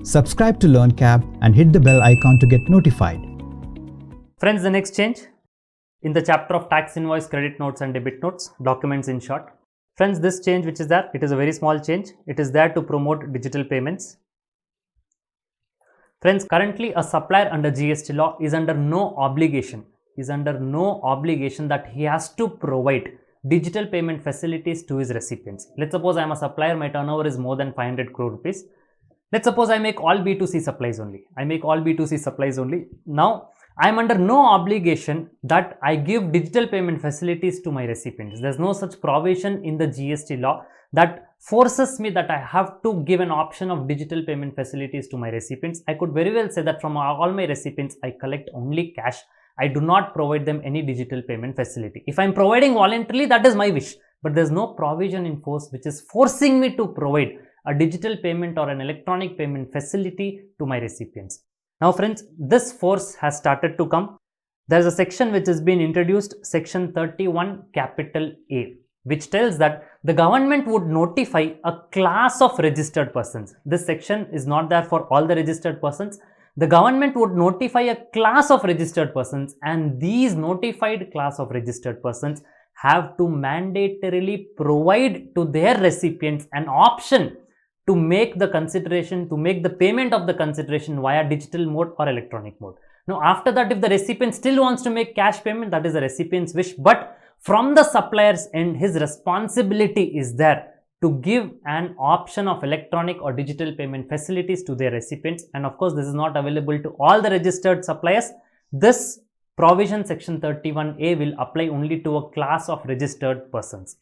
Subscribe to LearnCap and hit the bell icon to get notified. Friends, the next change in the chapter of tax invoice, credit notes and debit notes, documents in short. Friends, this change which is there, it is a very small change. It is there to promote digital payments. Friends, currently a supplier under GST law is under no obligation that he has to provide digital payment facilities to his recipients. Let's suppose I am a supplier, my turnover is more than 500 crore rupees. Let's suppose I make all B2C supplies only. Now, I am under no obligation that I give digital payment facilities to my recipients. There's no such provision in the GST law that forces me that I have to give an option of digital payment facilities to my recipients. I could very well say that from all my recipients, I collect only cash. I do not provide them any digital payment facility. If I'm providing voluntarily, that is my wish. But there's no provision in force which is forcing me to provide a digital payment or an electronic payment facility to my recipients. Now friends, this force has started to come. There is a section which has been introduced, section 31 capital A, which tells that the government would notify a class of registered persons. This section is not there for all the registered persons. The government would notify a class of registered persons, and these notified class of registered persons have to mandatorily provide to their recipients an option to make the payment of the consideration via digital mode or electronic mode. Now, after that, if the recipient still wants to make cash payment, that is the recipient's wish. But from the supplier's end, his responsibility is there to give an option of electronic or digital payment facilities to their recipients. And of course, this is not available to all the registered suppliers. This provision, section 31A, will apply only to a class of registered persons.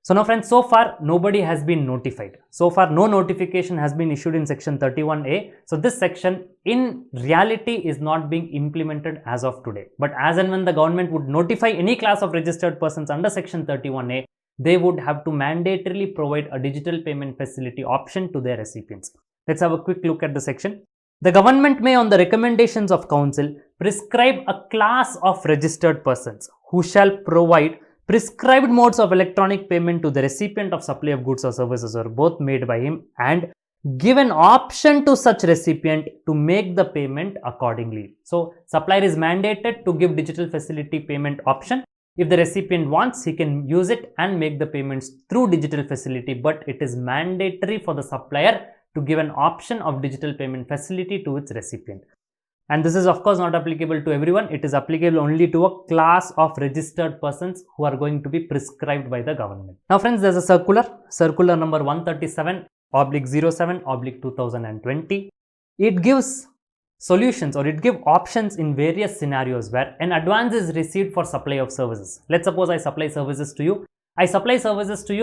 So now friends, so far nobody has been notified. So far no notification has been issued in section 31A. So this section in reality is not being implemented as of today. But as and when the government would notify any class of registered persons under section 31A, they would have to mandatorily provide a digital payment facility option to their recipients. Let's have a quick look at the section. The government may, on the recommendations of council, prescribe a class of registered persons who shall provide prescribed modes of electronic payment to the recipient of supply of goods or services or both made by him, and give an option to such recipient to make the payment accordingly. So supplier is mandated to give digital facility payment option. If the recipient wants, he can use it and make the payments through digital facility, but it is mandatory for the supplier to give an option of digital payment facility to its recipient. And this is of course not applicable to everyone. It is applicable only to a class of registered persons who are going to be prescribed by the government. Now friends, there's a circular number 137/07/2020. It gives solutions, or it gives options in various scenarios where an advance is received for supply of services. Let's suppose I supply services to you.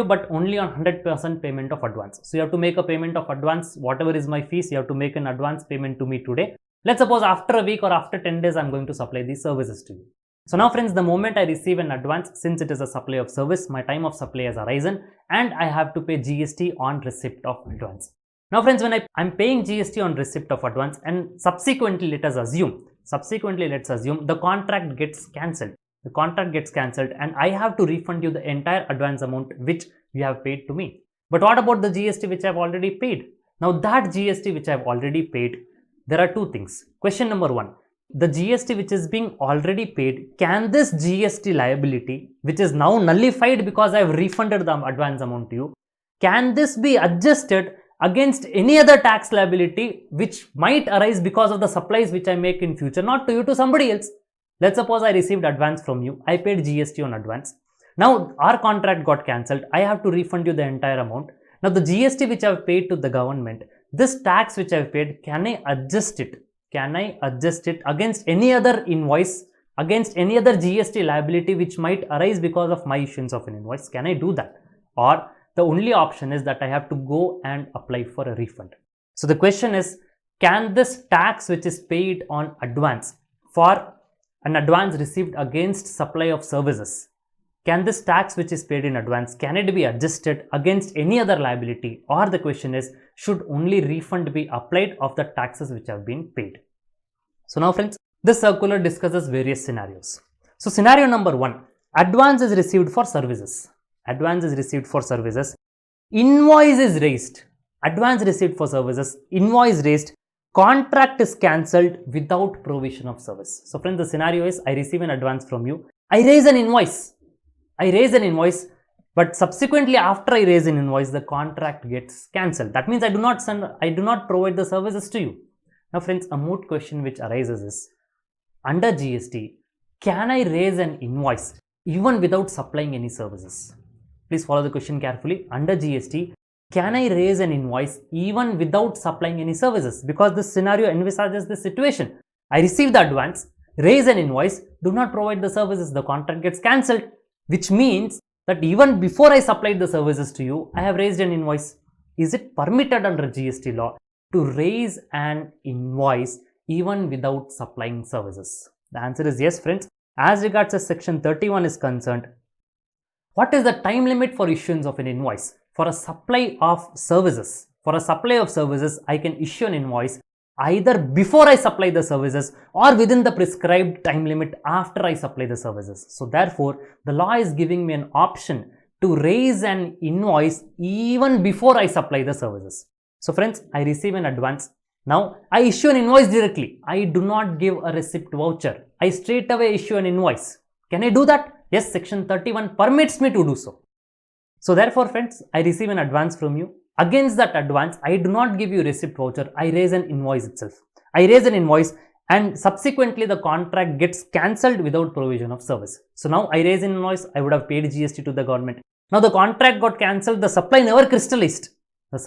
But only on 100% payment of advance. So you have to make a payment of advance, whatever is my fees, you have to make an advance payment to me today. Let's suppose after a week or after 10 days, I'm going to supply these services to you. So now friends, the moment I receive an advance, since it is a supply of service, my time of supply has arisen and I have to pay GST on receipt of advance. Now friends, when I'm paying GST on receipt of advance, and subsequently let's assume the contract gets cancelled. And I have to refund you the entire advance amount which you have paid to me. But what about the GST which I've already paid? Now that GST which I've already paid, there are two things. Question number one, the GST which is being already paid, can this GST liability, which is now nullified because I've refunded the advance amount to you, can this be adjusted against any other tax liability which might arise because of the supplies which I make in future, not to you, to somebody else? Let's suppose I received advance from you, I paid GST on advance. Now our contract got cancelled, I have to refund you the entire amount. Now the GST which I've paid to the government, this tax which I've paid, can I adjust it? Against any other invoice, against any other GST liability which might arise because of my issuance of an invoice? Can I do that? Or the only option is that I have to go and apply for a refund. So the question is, can this tax which is paid on advance for an advance received against supply of services, can this tax which is paid in advance, can it be adjusted against any other liability? Or the question is, should only refund be applied of the taxes which have been paid? So now friends, this circular discusses various scenarios. So scenario number one, advance is received for services. Invoice is raised advance received for services, invoice raised, contract is cancelled without provision of service. So friends, the scenario is I receive an advance from you, I raise an invoice, but subsequently after I raise an invoice, the contract gets cancelled. That means I do not provide the services to you. Now friends, a moot question which arises is, under GST, can I raise an invoice even without supplying any services? Please follow the question carefully. Under GST, can I raise an invoice even without supplying any services? Because this scenario envisages this situation. I receive the advance, raise an invoice, do not provide the services, the contract gets cancelled, which means that even before I supplied the services to you, I have raised an invoice. Is it permitted under GST law to raise an invoice even without supplying services? The answer is yes, friends. As regards as section 31 is concerned, what is the time limit for issuance of an invoice? For a supply of services, I can issue an invoice either before I supply the services or within the prescribed time limit after I supply the services. So therefore, the law is giving me an option to raise an invoice even before I supply the services. So friends, I receive an advance. Now I issue an invoice directly. I do not give a receipt voucher. I straight away issue an invoice. Can I do that? Yes, section 31 permits me to do so. So therefore friends, I receive an advance from you. Against that advance, I do not give you receipt voucher. I raise an invoice itself. I raise an invoice and subsequently the contract gets cancelled without provision of service. So now I raise an invoice. I would have paid GST to the government. Now the contract got cancelled. The supply never crystallized. Now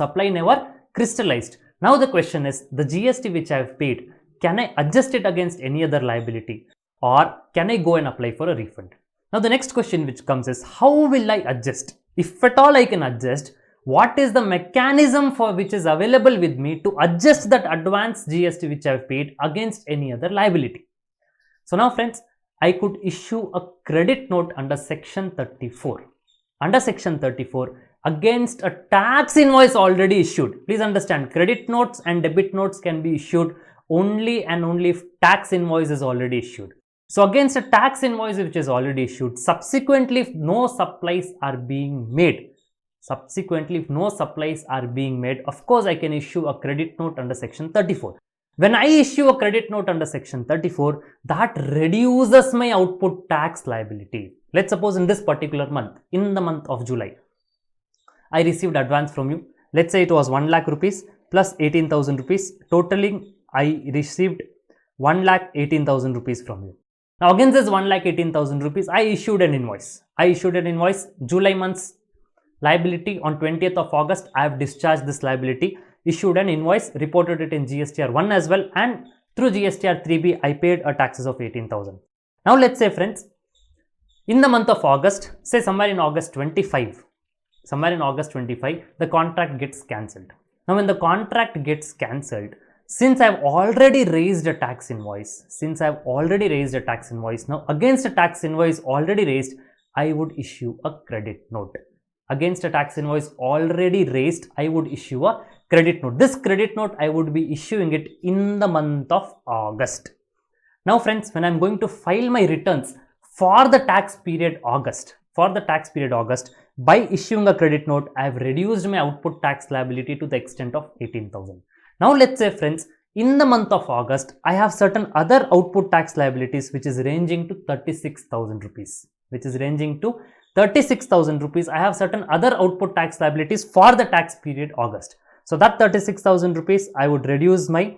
the question is, the GST which I have paid, can I adjust it against any other liability or can I go and apply for a refund? Now the next question which comes is, how will I adjust? If at all I can adjust, what is the mechanism for which is available with me to adjust that advance GST which I have paid against any other liability? So now friends, I could issue a credit note under section 34. Under section 34, against a tax invoice already issued. Please understand, credit notes and debit notes can be issued only and only if tax invoice is already issued. So against a tax invoice which is already issued, subsequently if no supplies are being made, of course I can issue a credit note under section 34. When I issue a credit note under section 34, that reduces my output tax liability. Let's suppose in this particular month, in the month of July, I received advance from you. Let's say it was 1 lakh rupees plus 18,000 rupees. Totaling, I received 1,18,000 rupees from you. Now against this 1,18,000 rupees, I issued an invoice. July month's liability on 20th of August. I have discharged this liability, issued an invoice, reported it in GSTR 1 as well, and through GSTR 3B, I paid a taxes of 18,000. Now let's say friends, in the month of August, say somewhere in August 25, the contract gets cancelled. Now when the contract gets cancelled, since I have already raised a tax invoice, now against a tax invoice already raised, I would issue a credit note. Against a tax invoice already raised, I would issue a credit note. This credit note, I would be issuing it in the month of August. Now friends, when I am going to file my returns for the tax period August, by issuing a credit note, I have reduced my output tax liability to the extent of 18,000. Now let's say friends, in the month of August, I have certain other output tax liabilities which is ranging to 36,000 rupees. I have certain other output tax liabilities for the tax period August. So that 36,000 rupees, I would reduce my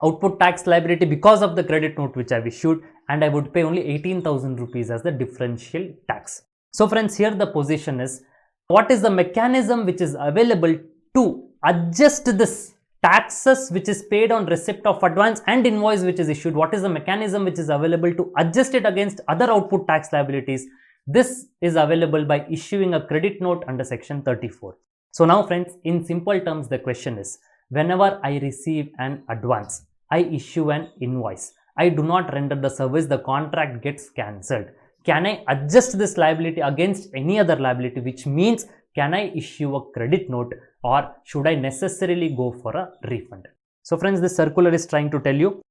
output tax liability because of the credit note which I have issued, and I would pay only 18,000 rupees as the differential tax. So friends, here the position is, what is the mechanism which is available to adjust this taxes which is paid on receipt of advance and invoice which is issued? What is the mechanism which is available to adjust it against other output tax liabilities? This is available by issuing a credit note under section 34. So now friends, in simple terms, the question is, whenever I receive an advance, I issue an invoice, I do not render the service, the contract gets cancelled. Can I adjust this liability against any other liability, which means can I issue a credit note or should I necessarily go for a refund? So friends, this circular is trying to tell you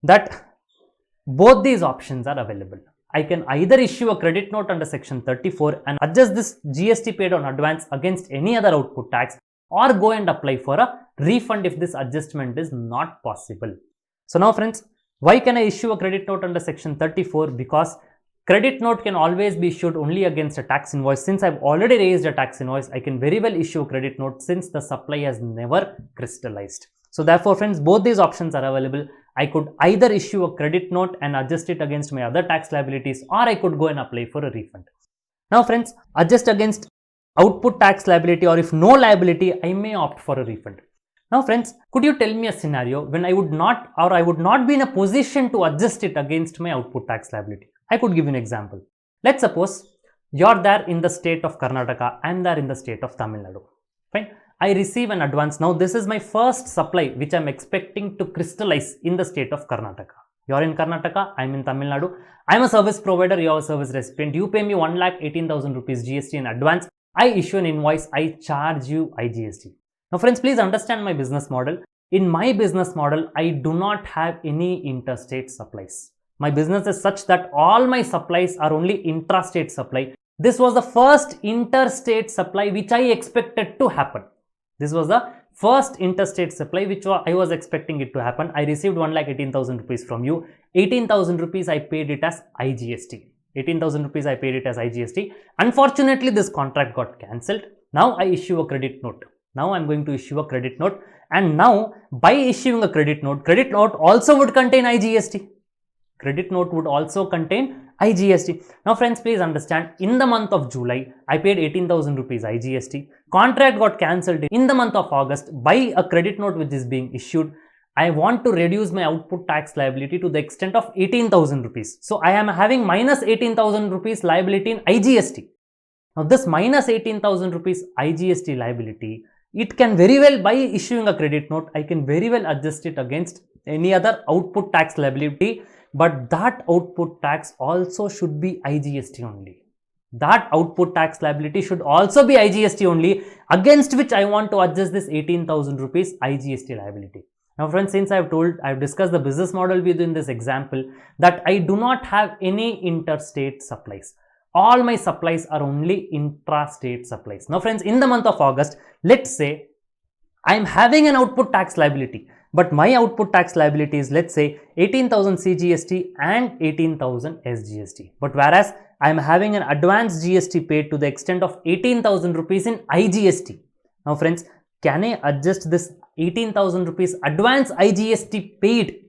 that both these options are available. I can either issue a credit note under section 34 and adjust this GST paid on advance against any other output tax, or go and apply for a refund if this adjustment is not possible. So now friends, why can I issue a credit note under section 34? Because credit note can always be issued only against a tax invoice. Since I've already raised a tax invoice, I can very well issue a credit note since the supply has never crystallized. So therefore friends, both these options are available. I could either issue a credit note and adjust it against my other tax liabilities, or I could go and apply for a refund. Now friends, adjust against output tax liability, or if no liability, I may opt for a refund. Now friends, could you tell me a scenario when I would not be in a position to adjust it against my output tax liability? I could give you an example. Let's suppose you're there in the state of Karnataka, I'm there in the state of Tamil Nadu. Fine. I receive an advance. Now this is my first supply which I'm expecting to crystallize in the state of Karnataka. You're in Karnataka, I'm in Tamil Nadu. I'm a service provider, you're a service recipient. You pay me 1,18,000 rupees GST in advance. I issue an invoice, I charge you IGST. Now friends, please understand my business model. In my business model, I do not have any interstate supplies. My business is such that all my supplies are only intrastate supply. This was the first interstate supply which I expected to happen. This was the first interstate supply which I was expecting it to happen. I received 1,18,000 rupees from you. 18,000 rupees I paid it as IGST. 18,000 rupees I paid it as IGST. Unfortunately, this contract got cancelled. Now I issue a credit note. Now I'm going to issue a credit note, and now by issuing a credit note also would contain IGST. Credit note would also contain IGST. Now friends, please understand, in the month of July, I paid 18,000 rupees IGST. Contract got cancelled in the month of August. By a credit note which is being issued, I want to reduce my output tax liability to the extent of 18,000 rupees. So I am having minus 18,000 rupees liability in IGST. Now this minus 18,000 rupees IGST liability, it can very well, by issuing a credit note, I can very well adjust it against any other output tax liability, but that output tax also should be IGST only. That output tax liability should also be IGST only, against which I want to adjust this 18,000 rupees IGST liability. Now friends, since I've discussed the business model within this example, that I do not have any interstate supplies. All my supplies are only intrastate supplies. Now friends, in the month of August, let's say I am having an output tax liability, but my output tax liability is, let's say, 18,000 CGST and 18,000 SGST. But whereas I am having an advance GST paid to the extent of 18,000 rupees in IGST. Now friends, can I adjust this 18,000 rupees advance IGST paid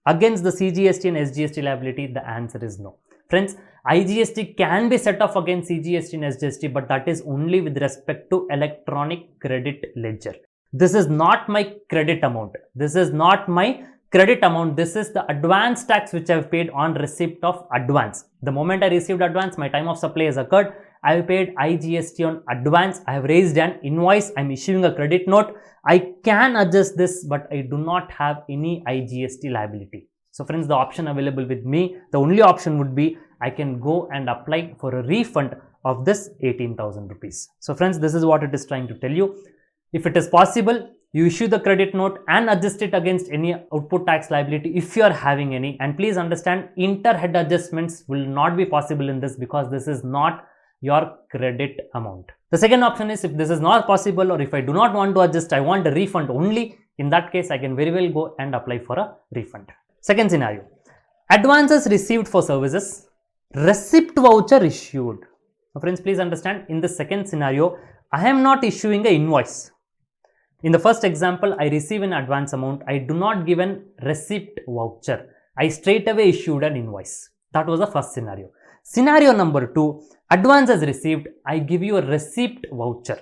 against the CGST and SGST liability? The answer is no. Friends, IGST can be set off against CGST and SGST, but that is only with respect to electronic credit ledger. This is not my credit amount. This is not my credit amount. This is the advance tax which I have paid on receipt of advance. The moment I received advance, my time of supply has occurred. I have paid IGST on advance. I have raised an invoice. I am issuing a credit note. I can adjust this, but I do not have any IGST liability. So friends, the option available with me, the only option would be I can go and apply for a refund of this 18,000 rupees. So friends, this is what it is trying to tell you. If it is possible, you issue the credit note and adjust it against any output tax liability if you are having any. And please understand, inter-head adjustments will not be possible in this, because this is not your credit amount. The second option is, if this is not possible, or if I do not want to adjust, I want a refund only, in that case I can very well go and apply for a refund. Second scenario, advances received for services, receipt voucher issued. Now friends, please understand, in the second scenario, I am not issuing an invoice. In the first example, I receive an advance amount. I do not give an receipt voucher. I straight away issued an invoice. That was the first scenario. Scenario number 2, advance is received. I give you a receipt voucher.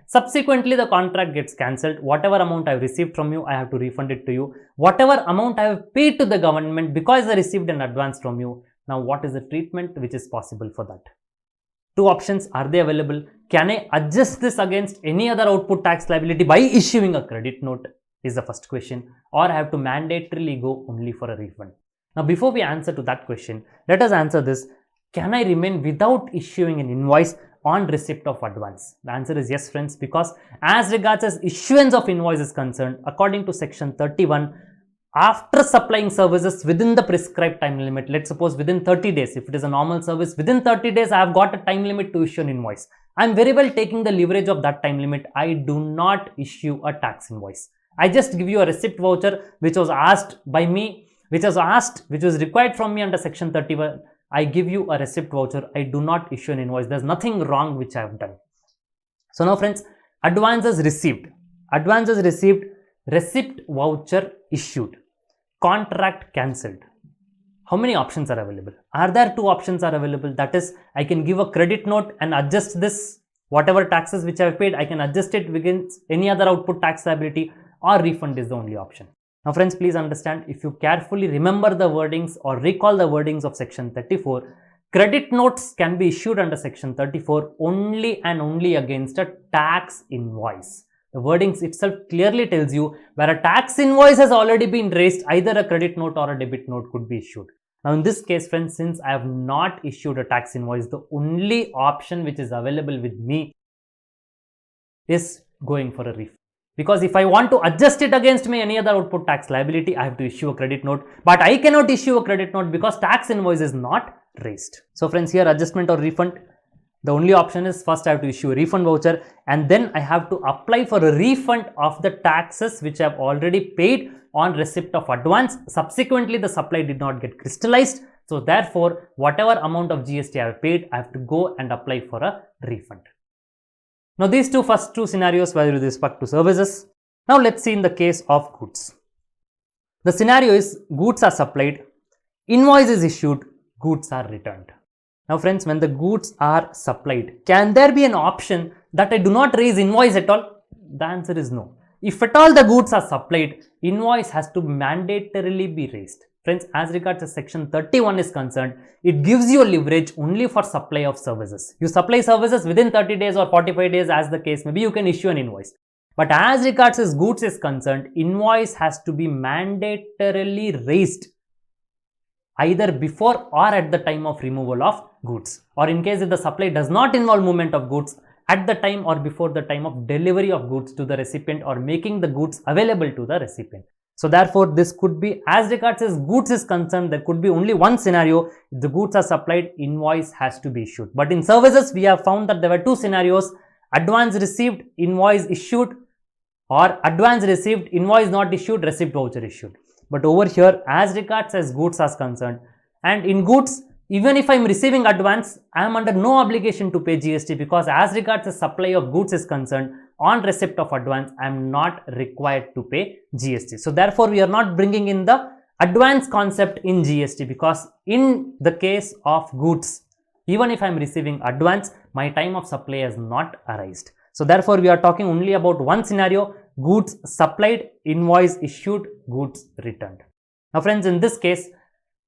Subsequently, the contract gets cancelled. Whatever amount I have received from you, I have to refund it to you. Whatever amount I have paid to the government, because I received an advance from you. Now, what is the treatment which is possible for that? Two options, are they available? Can I adjust this against any other output tax liability by issuing a credit note? Is the first question. Or I have to mandatorily go only for a refund? Now, before we answer to that question, let us answer this. Can I remain without issuing an invoice on receipt of advance? The answer is yes, friends, because as regards as issuance of invoice is concerned, according to section 31, after supplying services within the prescribed time limit, let's suppose within 30 days, if it is a normal service, within 30 days, I have got a time limit to issue an invoice. I'm very well taking the leverage of that time limit. I do not issue a tax invoice. I just give you a receipt voucher which was asked by me, which was required from me under section 31. I give you a receipt voucher. I do not issue an invoice. There's nothing wrong which I have done. So now friends, advances received, receipt voucher issued, contract cancelled. How many options are available? Are there two options are available? That is, I can give a credit note and adjust this, whatever taxes which I have paid, I can adjust it against any other output tax liability, or refund is the only option. Now friends, please understand, if you carefully remember the wordings or recall the wordings of section 34, credit notes can be issued under section 34 only and only against a tax invoice. The wordings itself clearly tells you where a tax invoice has already been raised, either a credit note or a debit note could be issued. Now in this case friends, since I have not issued a tax invoice, the only option which is available with me is going for a refund. Because if I want to adjust it against me any other output tax liability, I have to issue a credit note, but I cannot issue a credit note because tax invoice is not raised. So friends, here adjustment or refund, the only option is first I have to issue a refund voucher, and then I have to apply for a refund of the taxes which I have already paid on receipt of advance. Subsequently, the supply did not get crystallized. So therefore, whatever amount of GST I have paid, I have to go and apply for a refund. Now these first two scenarios were with respect to services. Now let's see in the case of goods. The scenario is goods are supplied, invoice is issued, goods are returned. Now friends, when the goods are supplied, can there be an option that I do not raise invoice at all? The answer is no. If at all the goods are supplied, invoice has to mandatorily be raised. Friends, as regards section 31 is concerned, it gives you a leverage only for supply of services. You supply services within 30 days or 45 days as the case may be, you can issue an invoice. But as regards as goods is concerned, invoice has to be mandatorily raised either before or at the time of removal of goods, or in case if the supply does not involve movement of goods, at the time or before the time of delivery of goods to the recipient or making the goods available to the recipient. So therefore, this could be, as regards as goods is concerned, there could be only one scenario. If the goods are supplied, invoice has to be issued. But in services, we have found that there were two scenarios: advance received, invoice issued, or advance received, invoice not issued, receipt voucher issued. But over here, as regards as goods are concerned, and in goods, even if I am receiving advance, I am under no obligation to pay GST, because as regards the supply of goods is concerned, on receipt of advance, I am not required to pay GST. So therefore, we are not bringing in the advance concept in GST, because in the case of goods, even if I am receiving advance, my time of supply has not arisen. So therefore, we are talking only about one scenario: goods supplied, invoice issued, goods returned. Now friends, in this case,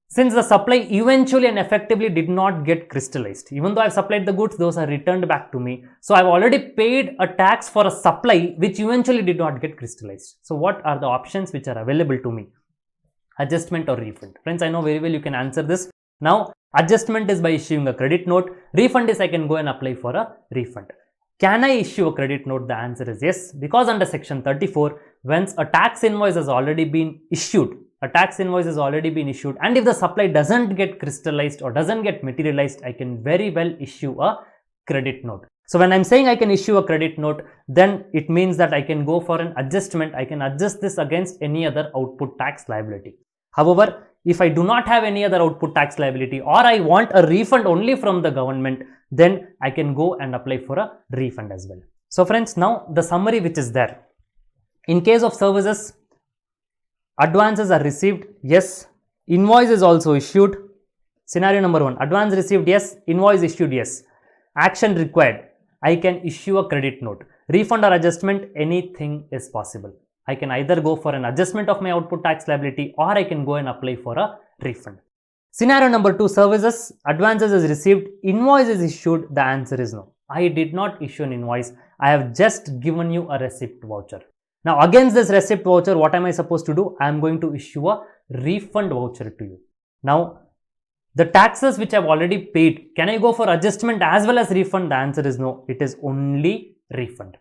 since the supply eventually and effectively did not get crystallized, even though I have supplied the goods, those are returned back to me. So I have already paid a tax for a supply which eventually did not get crystallized. So what are the options which are available to me? Adjustment or refund? Friends, I know very well you can answer this. Now, adjustment is by issuing a credit note. Refund is I can go and apply for a refund. Can I issue a credit note? The answer is yes, because under section 34, once a tax invoice has already been issued, and if the supply doesn't get crystallized or doesn't get materialized, I can very well issue a credit note. So when I'm saying I can issue a credit note, then it means that I can go for an adjustment. I can adjust this against any other output tax liability. However, if I do not have any other output tax liability, or I want a refund only from the government, then I can go and apply for a refund as well. So friends, now the summary which is there. In case of services, advances are received, yes. Invoice is also issued. Scenario number 1, advance received, yes. Invoice issued, yes. Action required, I can issue a credit note. Refund or adjustment, anything is possible. I can either go for an adjustment of my output tax liability, or I can go and apply for a refund. Scenario number 2, services, advances is received, invoice is issued. The answer is no. I did not issue an invoice. I have just given you a receipt voucher. Now against this receipt voucher, what am I supposed to do? I am going to issue a refund voucher to you. Now, the taxes which I have already paid, can I go for adjustment as well as refund? The answer is no. It is only refund.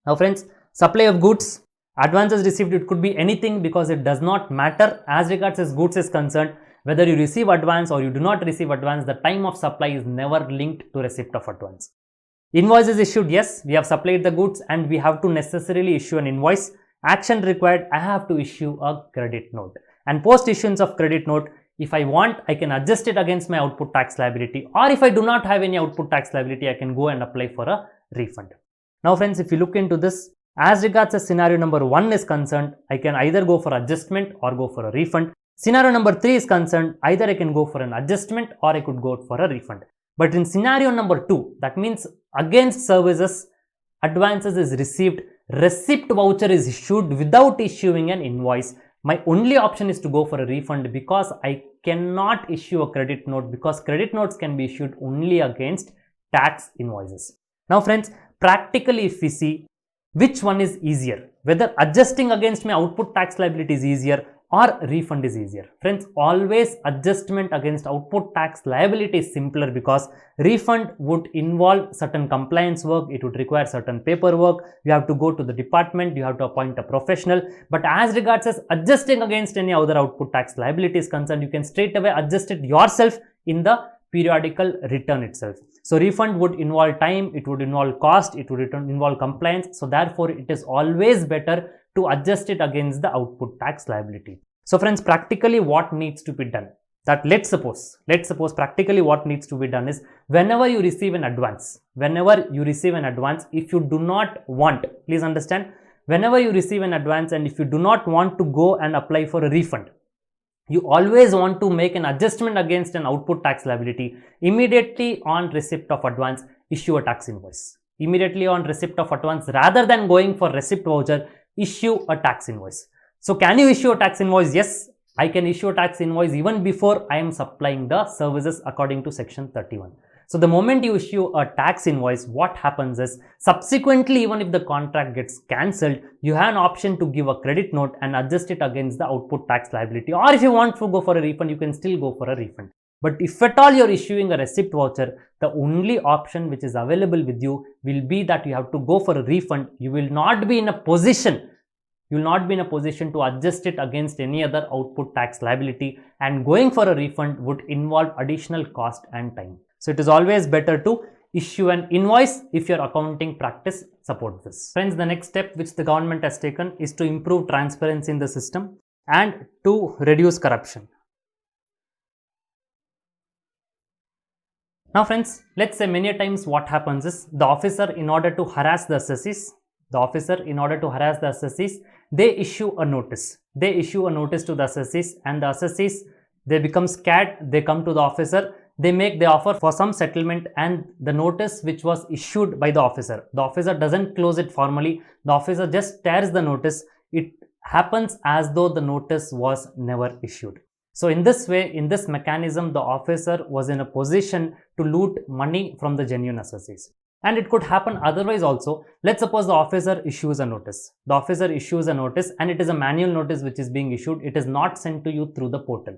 Now friends, supply of goods, advances received, it could be anything, because it does not matter as regards as goods is concerned. Whether you receive advance or you do not receive advance, the time of supply is never linked to receipt of advance. Invoice is issued, yes, we have supplied the goods and we have to necessarily issue an invoice. Action required, I have to issue a credit note. And post issuance of credit note, if I want, I can adjust it against my output tax liability, or if I do not have any output tax liability, I can go and apply for a refund. Now friends, if you look into this, as regards the scenario number 1 is concerned, I can either go for adjustment or go for a refund. Scenario number 3 is concerned, either I can go for an adjustment or I could go for a refund. But in scenario number 2, that means against services, advances is received, receipt voucher is issued without issuing an invoice. My only option is to go for a refund because I cannot issue a credit note, because credit notes can be issued only against tax invoices. Now friends, practically if we see which one is easier, whether adjusting against my output tax liability is easier or refund is easier. Friends, always adjustment against output tax liability is simpler because refund would involve certain compliance work, it would require certain paperwork, you have to go to the department, you have to appoint a professional. But as regards as adjusting against any other output tax liability is concerned, you can straight away adjust it yourself in the periodical return itself. So refund would involve time, it would involve cost, it would involve compliance. So therefore, it is always better to adjust it against the output tax liability. So friends, practically what needs to be done? That let's suppose practically what needs to be done is whenever you receive an advance, if you do not want, please understand, whenever you receive an advance and if you do not want to go and apply for a refund, you always want to make an adjustment against an output tax liability. Immediately on receipt of advance, issue a tax invoice. Immediately on receipt of advance, rather than going for receipt voucher, issue a tax invoice. So can you issue a tax invoice? Yes, I can issue a tax invoice even before I am supplying the services according to section 31. So the moment you issue a tax invoice, what happens is subsequently, even if the contract gets cancelled, you have an option to give a credit note and adjust it against the output tax liability. Or if you want to go for a refund, you can still go for a refund. But if at all you're issuing a receipt voucher, the only option which is available with you will be that you have to go for a refund. You will not be in a position to adjust it against any other output tax liability, and going for a refund would involve additional cost and time. So it is always better to issue an invoice if your accounting practice supports this. Friends, the next step which the government has taken is to improve transparency in the system and to reduce corruption. Now friends, let's say many times what happens is the officer, in order to harass the assessees, they issue a notice. They issue a notice to the assessees, and the assessees, they become scared, they come to the officer, they offer for some settlement, and the notice which was issued by the officer doesn't close it formally, the officer just tears the notice. It happens as though the notice was never issued. So in this way, in this mechanism, the officer was in a position to loot money from the genuine assessees. And it could happen otherwise also. Let's suppose the officer issues a notice. And it is a manual notice which is being issued. It is not sent to you through the portal.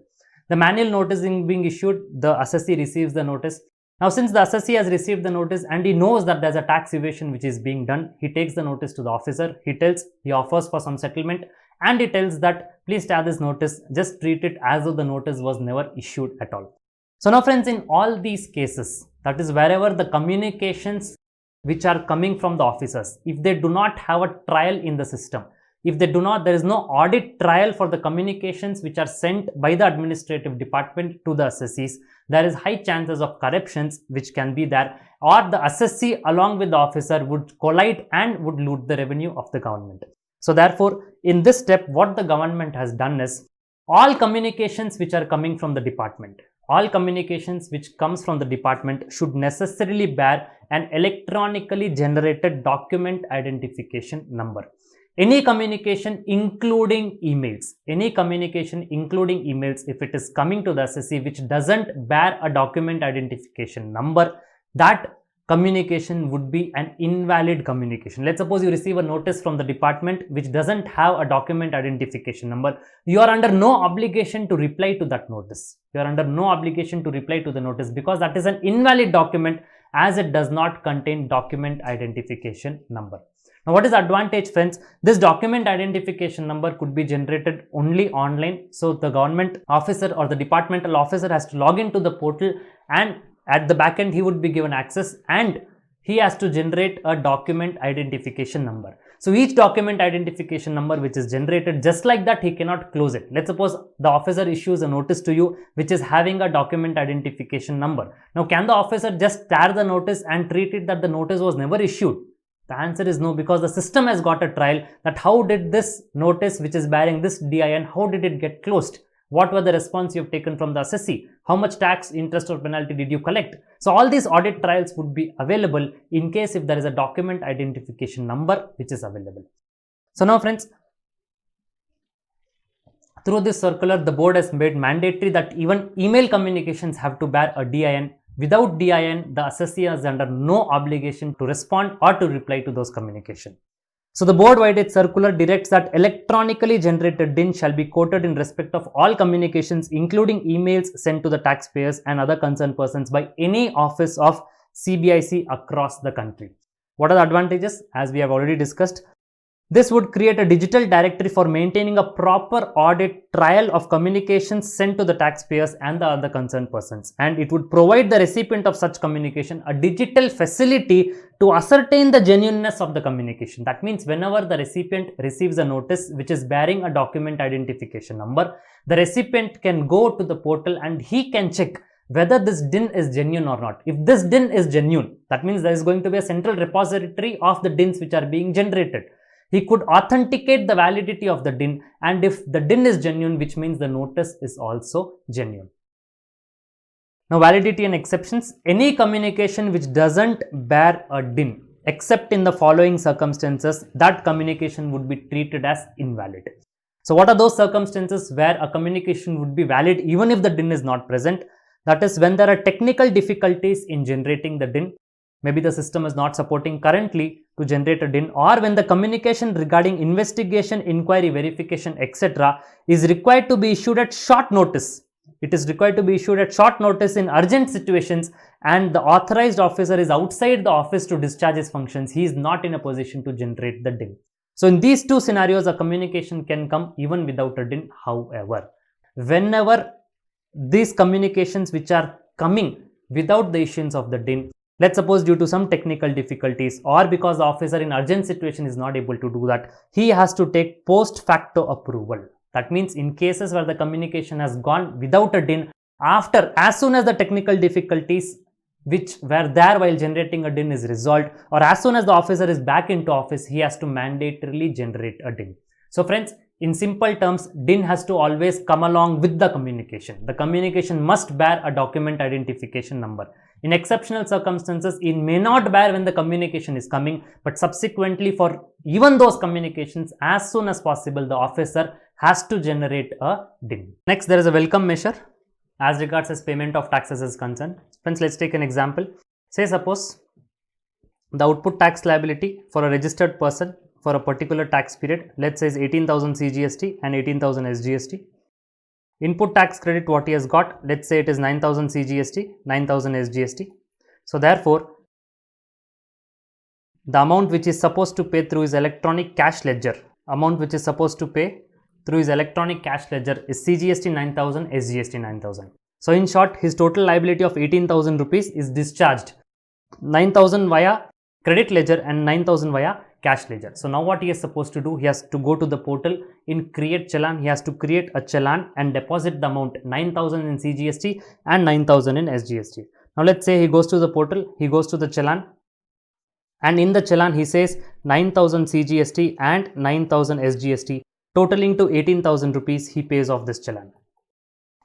The manual notice being issued, the assessee receives the notice. Now, since the assessee has received the notice and he knows that there's a tax evasion which is being done, he takes the notice to the officer. He offers for some settlement, and he tells that please tear this notice, just treat it as though the notice was never issued at all. So now friends, in all these cases, that is wherever the communications which are coming from the officers, if they do not have a trial in the system, there is no audit trial for the communications which are sent by the administrative department to the assessees, there is high chances of corruptions which can be there, or the assessee along with the officer would collide and would loot the revenue of the government. So therefore, in this step, what the government has done is all communications which are coming from the department, should necessarily bear an electronically generated document identification number. Any communication including emails, if it is coming to the assessee which doesn't bear a document identification number, that communication would be an invalid communication. Let's suppose you receive a notice from the department which doesn't have a document identification number. You are under no obligation to reply to that notice. Because that is an invalid document, as it does not contain document identification number. Now, what is the advantage, friends? This document identification number could be generated only online. So the government officer or the departmental officer has to log into the portal, and at the back end he would be given access, and he has to generate a document identification number. So each document identification number which is generated, just like that, he cannot close it. Let's suppose the officer issues a notice to you which is having a document identification number. Now, can the officer just tear the notice and treat it that the notice was never issued? The answer is no, because the system has got a trial that how did this notice which is bearing this DIN, how did it get closed? What were the response you have taken from the assessee? How much tax, interest or penalty did you collect? So all these audit trials would be available in case if there is a document identification number which is available. So now friends, through this circular, the board has made mandatory that even email communications have to bear a DIN. Without DIN, the assessee is under no obligation to respond or to reply to those communications. So the board-wide circular directs that electronically generated DIN shall be quoted in respect of all communications, including emails sent to the taxpayers and other concerned persons by any office of CBIC across the country. What are the advantages? As we have already discussed, this would create a digital directory for maintaining a proper audit trail of communications sent to the taxpayers and the other concerned persons, and it would provide the recipient of such communication a digital facility to ascertain the genuineness of the communication. That means whenever the recipient receives a notice which is bearing a document identification number, the recipient can go to the portal and he can check whether this DIN is genuine or not. If this DIN is genuine, that means there is going to be a central repository of the DINs which are being generated. He could authenticate the validity of the DIN, and if the DIN is genuine, which means the notice is also genuine. Now, validity and exceptions. Any communication which doesn't bear a DIN, except in the following circumstances, that communication would be treated as invalid. So what are those circumstances where a communication would be valid even if the DIN is not present? That is when there are technical difficulties in generating the DIN. Maybe the system is not supporting currently to generate a DIN, or when the communication regarding investigation, inquiry, verification, etc. is required to be issued at short notice. It is required to be issued at short notice in urgent situations, and the authorized officer is outside the office to discharge his functions. He is not in a position to generate the DIN. So in these two scenarios, a communication can come even without a DIN. However, whenever these communications which are coming without the issuance of the DIN, let's suppose due to some technical difficulties or because the officer in urgent situation is not able to do that, he has to take post facto approval. That means in cases where the communication has gone without a DIN, as soon as the technical difficulties which were there while generating a DIN is resolved, or as soon as the officer is back into office, he has to mandatorily generate a DIN. So friends, in simple terms, DIN has to always come along with the communication. The communication must bear a document identification number. In exceptional circumstances, it may not bear when the communication is coming, but subsequently for even those communications, as soon as possible, the officer has to generate a DIN. Next, there is a welcome measure as regards as payment of taxes is concerned. Friends, let's take an example. Say suppose the output tax liability for a registered person for a particular tax period, let's say is 18,000 CGST and 18,000 SGST. Input tax credit what he has got, let's say it is 9,000 CGST, 9,000 SGST. So therefore, the amount which is supposed to pay through his electronic cash ledger, is CGST 9,000, SGST 9,000. So in short, his total liability of 18,000 rupees is discharged, 9,000 via credit ledger and 9,000 via cash ledger. So now what he is supposed to do, he has to go to the portal, in create challan, he has to create a challan and deposit the amount 9,000 in CGST and 9,000 in SGST. Now let's say he goes to the portal, he goes to the challan, and in the challan he says 9,000 CGST and 9,000 SGST, totaling to 18,000 rupees. He pays off this challan.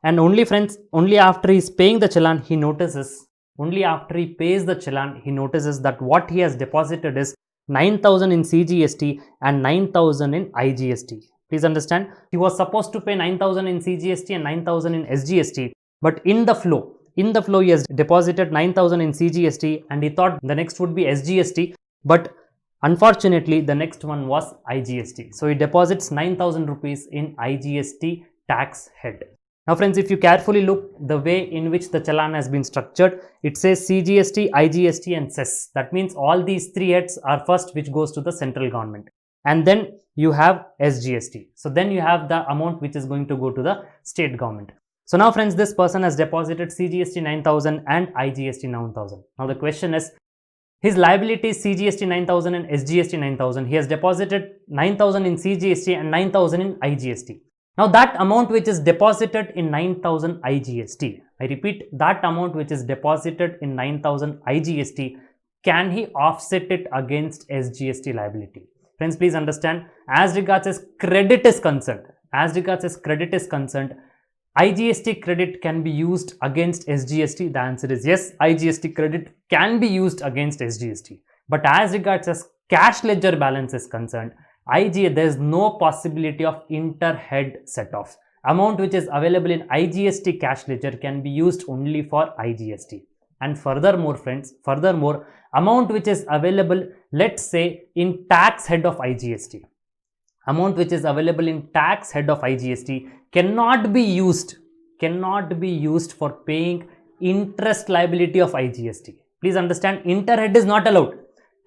And only friends, only after he is paying the challan, he notices that what he has deposited is 9,000 in CGST and 9,000 in IGST. Please understand, he was supposed to pay 9,000 in CGST and 9,000 in SGST, but in the flow he has deposited 9,000 in CGST and he thought the next would be SGST, but unfortunately the next one was IGST. So he deposits 9,000 rupees in IGST tax head. Now friends, if you carefully look the way in which the challan has been structured, it says CGST, IGST and cess. That means all these three heads are first which goes to the central government, and then you have SGST. So then you have the amount which is going to go to the state government. So now friends, this person has deposited CGST 9,000 and IGST 9,000. Now the question is, His liability is CGST 9000 and SGST 9000. He has deposited 9000 in CGST and 9000 in IGST. Now that amount which is deposited in 9000 IGST, I repeat, that amount which is deposited in 9000 IGST, can he offset it against SGST liability? Friends, please understand, as regards as credit is concerned, IGST credit can be used against SGST. The answer is yes, IGST credit can be used against SGST. But as regards as cash ledger balance is concerned, there is no possibility of inter-head set-offs. Amount which is available in IGST cash ledger can be used only for IGST. And furthermore, friends, amount which is available, let's say, in tax head of IGST, amount which is available in tax head of IGST cannot be used for paying interest liability of IGST. Please understand, interhead is not allowed.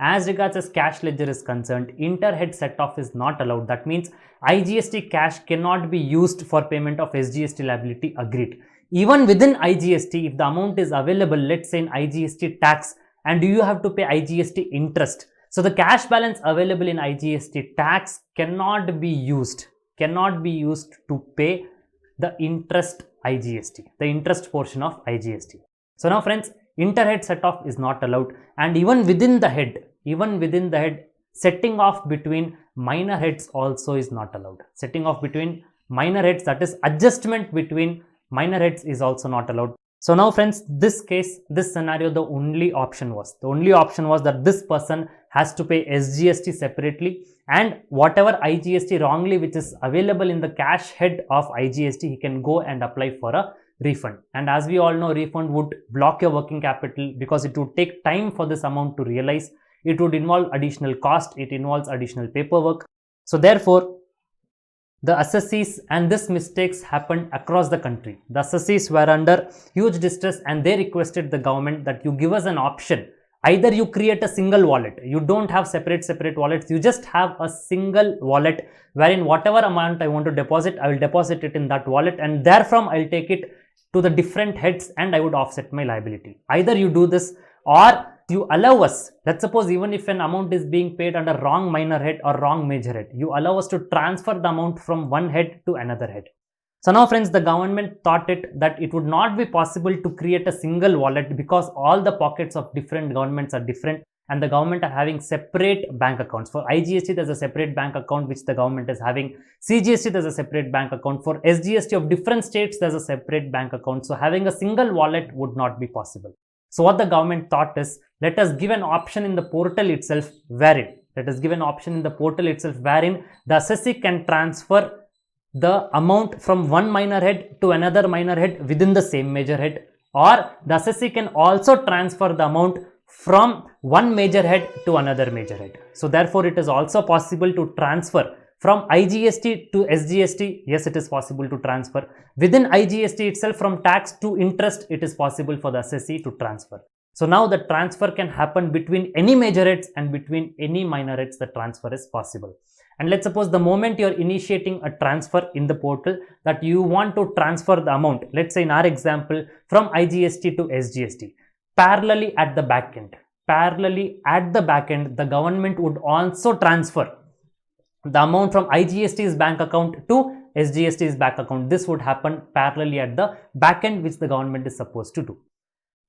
As regards as cash ledger is concerned, interhead set off is not allowed. That means IGST cash cannot be used for payment of SGST liability, agreed. Even within IGST, if the amount is available, let's say in IGST tax, and you have to pay IGST interest, so the cash balance available in IGST tax cannot be used to pay the interest IGST, the interest portion of IGST. So now friends, interhead set off is not allowed, and even within the head, setting off between minor heads also is not allowed. Setting off between minor heads, that is adjustment between minor heads, is also not allowed. So now friends, this scenario, the only option was that this person has to pay SGST separately, and whatever IGST wrongly which is available in the cash head of IGST, he can go and apply for a refund. And as we all know, refund would block your working capital because it would take time for this amount to realize. It would involve additional cost, it involves additional paperwork. So therefore, the assessees, and this mistakes happened across the country. The assessees were under huge distress and they requested the government that you give us an option. Either you create a single wallet, you don't have separate wallets, you just have a single wallet wherein whatever amount I want to deposit, I will deposit it in that wallet, and therefrom I'll take it to the different heads and I would offset my liability. Either you do this, or you allow us, let's suppose even if an amount is being paid under wrong minor head or wrong major head, you allow us to transfer the amount from one head to another head. So now friends, the government thought that it would not be possible to create a single wallet because all the pockets of different governments are different and the government are having separate bank accounts. For IGST, there's a separate bank account which the government is having. CGST, there's a separate bank account. For SGST of different states, there's a separate bank account. So having a single wallet would not be possible. So what the government thought is, let us give an option in the portal itself wherein the assessee can transfer the amount from one minor head to another minor head within the same major head, or the assessee can also transfer the amount from one major head to another major head. So therefore, it is also possible to transfer from IGST to SGST. Yes, it is possible to transfer. Within IGST itself, from tax to interest, it is possible for the assessee to transfer. So now the transfer can happen between any major heads and between any minor heads, the transfer is possible. And let's suppose the moment you are initiating a transfer in the portal, that you want to transfer the amount, let's say in our example, from IGST to SGST, parallelly at the back end, the government would also transfer the amount from IGST's bank account to SGST's bank account. This would happen parallelly at the back end, which the government is supposed to do.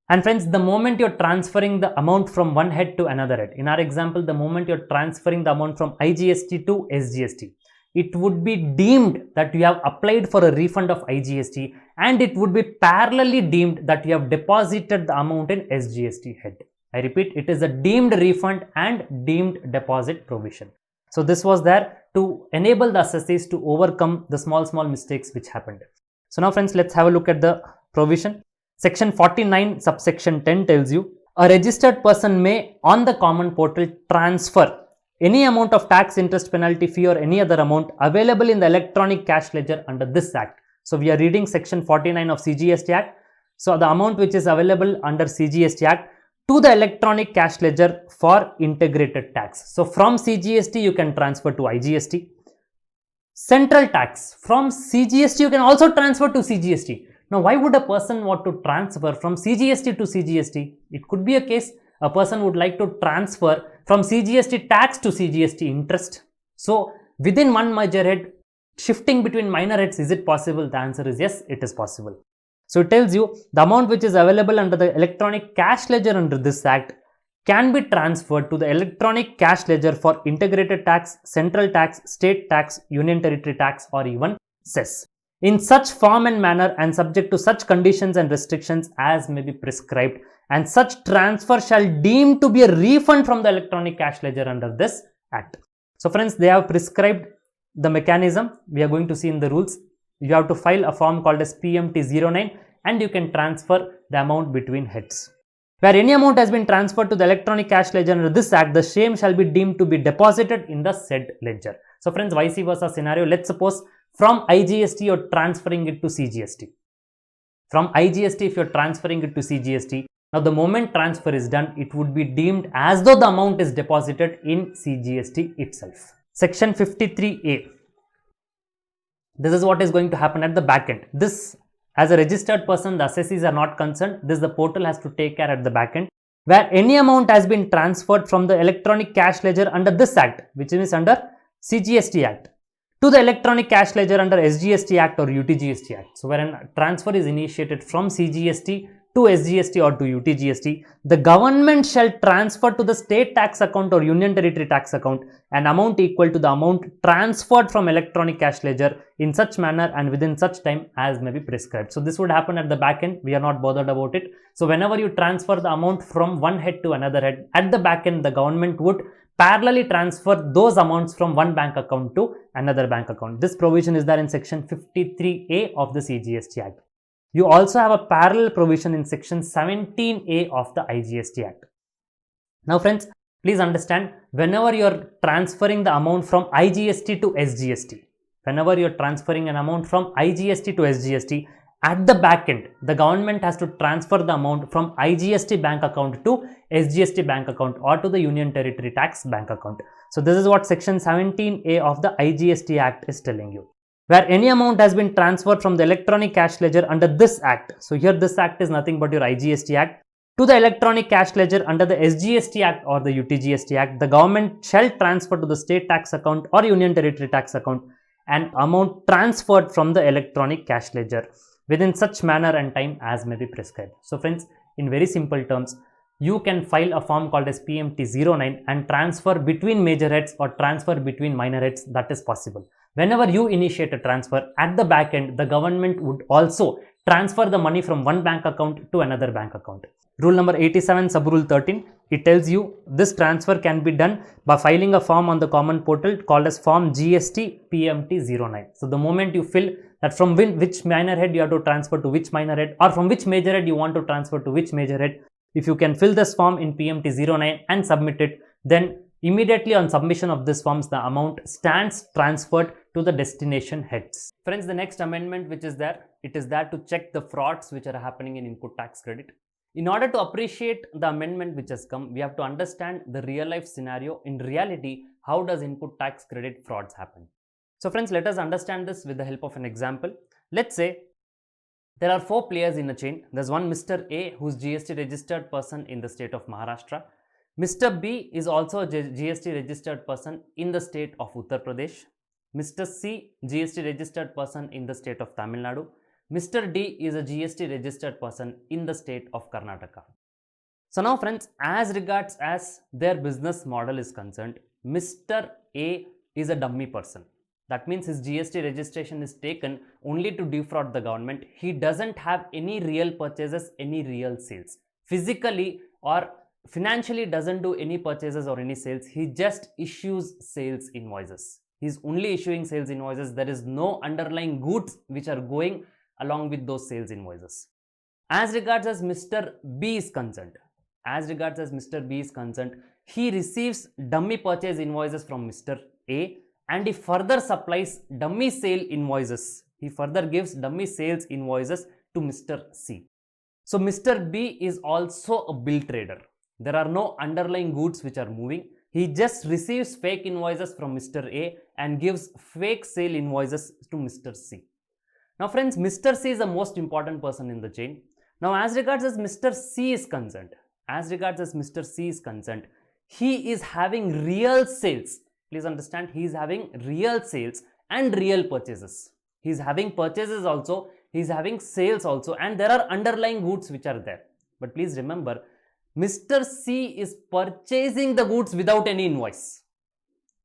And friends, the moment you're transferring the amount from one head to another head, in our example, the moment you're transferring the amount from IGST to SGST, it would be deemed that you have applied for a refund of IGST, and it would be parallelly deemed that you have deposited the amount in SGST head. I repeat, it is a deemed refund and deemed deposit provision. So this was there to enable the assessees to overcome the small mistakes which happened. So now friends, let's have a look at the provision. Section 49 subsection 10 tells you, a registered person may on the common portal transfer any amount of tax, interest, penalty, fee or any other amount available in the electronic cash ledger under this act. So we are reading section 49 of CGST Act. So the amount which is available under CGST Act to the electronic cash ledger for integrated tax. So from CGST you can transfer to IGST. Central tax from CGST you can also transfer to CGST. Now, why would a person want to transfer from CGST to CGST? It could be a case a person would like to transfer from CGST tax to CGST interest. So within one major head, shifting between minor heads, is it possible? The answer is yes, it is possible. So it tells you the amount which is available under the electronic cash ledger under this act can be transferred to the electronic cash ledger for integrated tax, central tax, state tax, union territory tax, or even cess in such form and manner and subject to such conditions and restrictions as may be prescribed, and such transfer shall deem to be a refund from the electronic cash ledger under this act. So friends, they have prescribed the mechanism. We are going to see in the rules. You have to file a form called as PMT09 and you can transfer the amount between heads. Where any amount has been transferred to the electronic cash ledger under this act, the same shall be deemed to be deposited in the said ledger. So friends, vice versa scenario. Let's suppose from IGST you're transferring it to CGST. From IGST, if you're transferring it to CGST, now the moment transfer is done, it would be deemed as though the amount is deposited in CGST itself. Section 53A. This is what is going to happen at the back end. This, as a registered person, the assessees are not concerned. This the portal has to take care at the back end. Where any amount has been transferred from the electronic cash ledger under this act, which is under CGST Act, to the electronic cash ledger under SGST Act or UTGST Act. So where a transfer is initiated from CGST to SGST or to UTGST, the government shall transfer to the state tax account or union territory tax account an amount equal to the amount transferred from electronic cash ledger in such manner and within such time as may be prescribed. So this would happen at the back end. We are not bothered about it. So whenever you transfer the amount from one head to another head, at the back end, the government would parallelly transfer those amounts from one bank account to another bank account. This provision is there in section 53A of the CGST Act. You also have a parallel provision in section 17A of the IGST Act. Now friends, please understand, whenever you are transferring the amount from IGST to SGST, whenever you are transferring an amount from IGST to SGST, at the back end, the government has to transfer the amount from IGST bank account to SGST bank account or to the Union Territory Tax bank account. So this is what section 17A of the IGST Act is telling you. Where any amount has been transferred from the electronic cash ledger under this act. So here this act is nothing but your IGST Act to the electronic cash ledger under the SGST Act or the UTGST Act. The government shall transfer to the state tax account or union territory tax account an amount transferred from the electronic cash ledger within such manner and time as may be prescribed. So friends, in very simple terms, you can file a form called as PMT09 and transfer between major heads or transfer between minor heads. That is possible. Whenever you initiate a transfer, at the back end, the government would also transfer the money from one bank account to another bank account. Rule number 87, sub rule 13, it tells you this transfer can be done by filing a form on the common portal called as form GST PMT09. So the moment you fill that from which minor head you have to transfer to which minor head, or from which major head you want to transfer to which major head, if you can fill this form in PMT09 and submit it, then immediately on submission of this forms, the amount stands transferred to the destination heads. Friends, the next amendment which is there, it is there to check the frauds which are happening in input tax credit. In order to appreciate the amendment which has come, we have to understand the real life scenario. In reality, how does input tax credit frauds happen? So friends, let us understand this with the help of an example. Let's say there are 4 players in a chain. There's one Mr. A who's GST registered person in the state of Maharashtra. Mr. B is also a GST registered person in the state of Uttar Pradesh. Mr. C, GST registered person in the state of Tamil Nadu. Mr. D is a GST registered person in the state of Karnataka. So now friends, as regards as their business model is concerned, Mr. A is a dummy person. That means his GST registration is taken only to defraud the government. He doesn't have any real purchases, any real sales. Physically or financially doesn't do any purchases or any sales. He just issues sales invoices. He's only issuing sales invoices. There is no underlying goods which are going along with those sales invoices. As regards as Mr. B is concerned, he receives dummy purchase invoices from Mr. A and he further supplies dummy sale invoices. He further gives dummy sales invoices to Mr. C. So Mr. B is also a bill trader. There are no underlying goods which are moving. He just receives fake invoices from Mr. A and gives fake sale invoices to Mr. C. Now friends, Mr. C is the most important person in the chain. Now as regards as Mr. C is concerned, as regards as Mr. C is concerned, he is having real sales. Please understand, he is having real sales and real purchases. He is having purchases also, he is having sales also, and there are underlying goods which are there. But please remember, Mr. C is purchasing the goods without any invoice.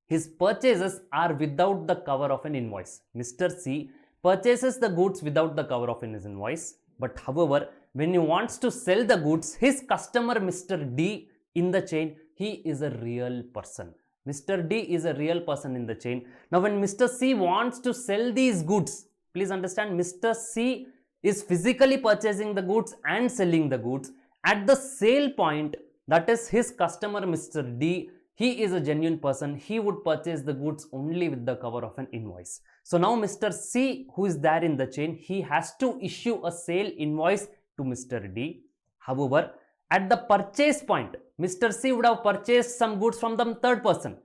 His purchases are without the cover of an invoice. Mr. C purchases the goods without the cover of his invoice. But however, when he wants to sell the goods, his customer Mr. D in the chain, he is a real person. Mr. D is a real person in the chain. Now when Mr. C wants to sell these goods, please understand, Mr. C is physically purchasing the goods and selling the goods. At the sale point, that is his customer Mr. D, he is a genuine person. He would purchase the goods only with the cover of an invoice. So now Mr. C, who is there in the chain, he has to issue a sale invoice to Mr. D. However, at the purchase point, Mr. C would have purchased some goods from the third person.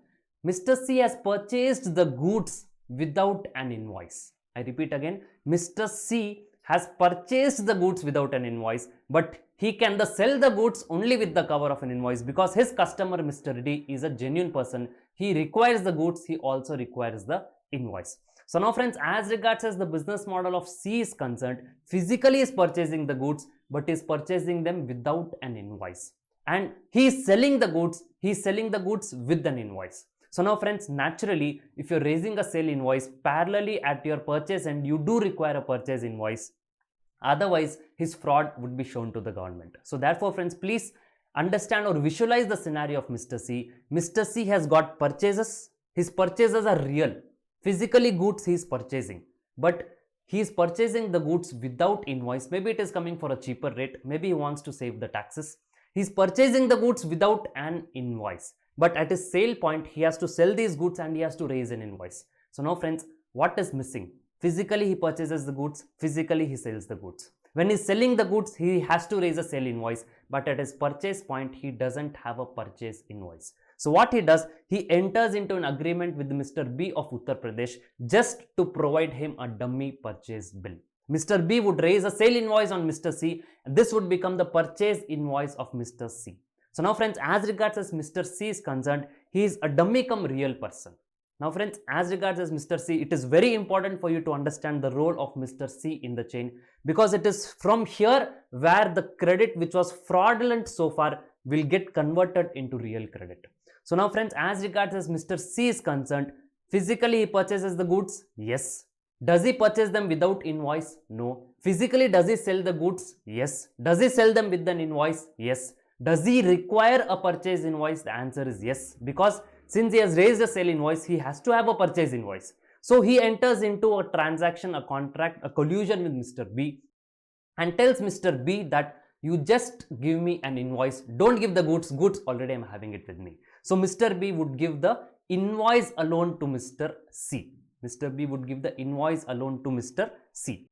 Mr. C has purchased the goods without an invoice. I repeat again, Mr. C has purchased the goods without an invoice, but he can sell the goods only with the cover of an invoice because his customer Mr. D is a genuine person. He requires the goods, he also requires the invoice. So now friends, as regards as the business model of C is concerned, physically is purchasing the goods, but is purchasing them without an invoice. And he is selling the goods, he is selling the goods with an invoice. So now friends, naturally, if you're raising a sale invoice parallelly at your purchase and you do require a purchase invoice, otherwise his fraud would be shown to the government. So therefore friends, please understand or visualize the scenario of Mr. C. Mr. C has got purchases, his purchases are real. Physically goods he is purchasing, but he is purchasing the goods without invoice. Maybe it is coming for a cheaper rate, maybe he wants to save the taxes. He is purchasing the goods without an invoice, but at his sale point he has to sell these goods and he has to raise an invoice. So now friends, what is missing? Physically he purchases the goods, physically he sells the goods. When he is selling the goods, he has to raise a sale invoice, but at his purchase point he doesn't have a purchase invoice. So what he does, he enters into an agreement with Mr. B of Uttar Pradesh just to provide him a dummy purchase bill. Mr. B would raise a sale invoice on Mr. C, and this would become the purchase invoice of Mr. C. So now friends, as regards as Mr. C is concerned, he is a dummy cum real person. Now friends, as regards as Mr. C, it is very important for you to understand the role of Mr. C in the chain, because it is from here where the credit which was fraudulent so far will get converted into real credit. So now friends, as regards as Mr. C is concerned, physically he purchases the goods? Yes. Does he purchase them without invoice? No. Physically does he sell the goods? Yes. Does he sell them with an invoice? Yes. Does he require a purchase invoice? The answer is yes, because since he has raised a sale invoice, he has to have a purchase invoice. So he enters into a transaction, a contract, a collusion with Mr. B and tells Mr. B that you just give me an invoice, don't give the goods, already I'm having it with me. So Mr. B would give the invoice alone to Mr. C. Mr. B would give the invoice alone to Mr. C.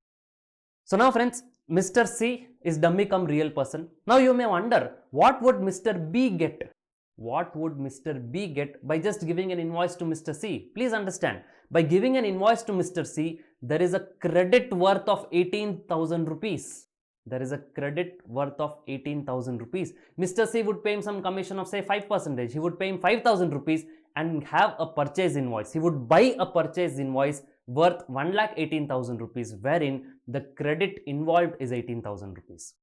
So now friends, Mr. C is dummy cum real person. Now you may wonder, what would Mr. B get? What would Mr. B get by just giving an invoice to Mr. C? Please understand, by giving an invoice to Mr. C, there is a credit worth of 18,000 rupees. There is a credit worth of 18,000 rupees. Mr. C would pay him some commission of say 5%. He would pay him 5,000 rupees and have a purchase invoice. He would buy a purchase invoice worth 1,18,000 rupees, wherein the credit involved is 18,000 rupees.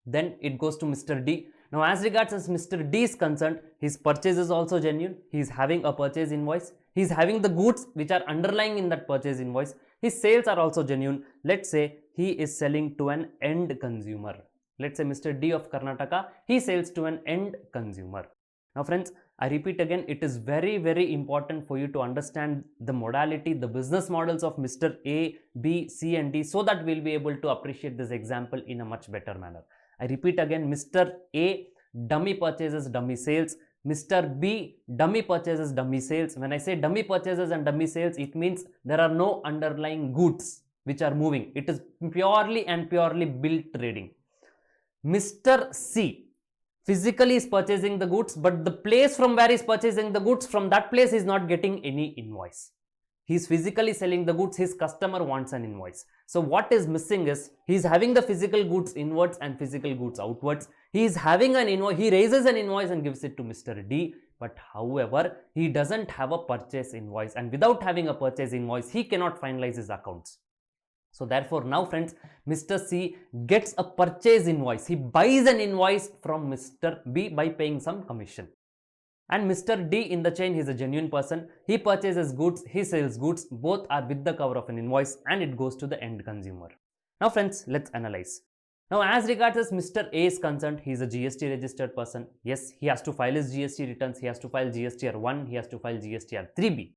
Then it goes to Mr. D. Now as regards as Mr. D is concerned, his purchase is also genuine. He is having a purchase invoice. He is having the goods which are underlying in that purchase invoice. His sales are also genuine. Let's say he is selling to an end consumer. Let's say Mr. D of Karnataka, he sells to an end consumer. Now friends, I repeat again, it is very, very important for you to understand the modality, the business models of Mr. A, B, C and D, so that we'll be able to appreciate this example in a much better manner. I repeat again, Mr. A, dummy purchases, dummy sales. Mr. B, dummy purchases, dummy sales. When I say dummy purchases and dummy sales, it means there are no underlying goods which are moving. It is purely and purely bill trading. Mr. C physically is purchasing the goods, but the place from where he is purchasing the goods, from that place he is not getting any invoice. He's physically selling the goods, his customer wants an invoice. So what is missing is he's having the physical goods inwards and physical goods outwards. He's having an invoice, he raises an invoice and gives it to Mr. D. But however, he doesn't have a purchase invoice, and without having a purchase invoice, he cannot finalize his accounts. So therefore now friends, Mr. C gets a purchase invoice. He buys an invoice from Mr. B by paying some commission. And Mr. D in the chain, he is a genuine person. He purchases goods, he sells goods, both are with the cover of an invoice, and it goes to the end consumer. Now friends, let's analyze. Now as regards as Mr. A is concerned, he is a GST registered person. Yes, he has to file his GST returns, he has to file GSTR 1, he has to file GSTR 3B.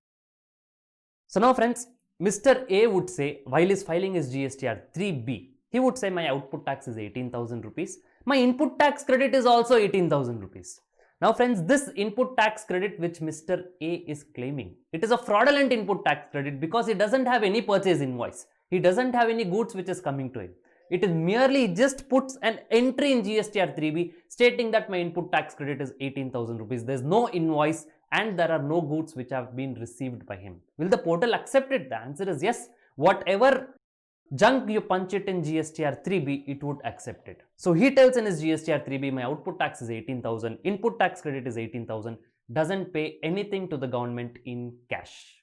So now friends, Mr. A would say, while he is filing his GSTR 3B, he would say my output tax is 18,000 rupees. My input tax credit is also 18,000 rupees. Now friends, this input tax credit which Mr. A is claiming, it is a fraudulent input tax credit because he doesn't have any purchase invoice. He doesn't have any goods which is coming to him. It is merely just puts an entry in GSTR 3B stating that my input tax credit is 18,000 rupees. There is no invoice and there are no goods which have been received by him. Will the portal accept it? The answer is yes. Whatever junk you punch it in GSTR 3B, it would accept it. So he tells in his GSTR 3B, my output tax is 18,000, input tax credit is 18,000, doesn't pay anything to the government in cash.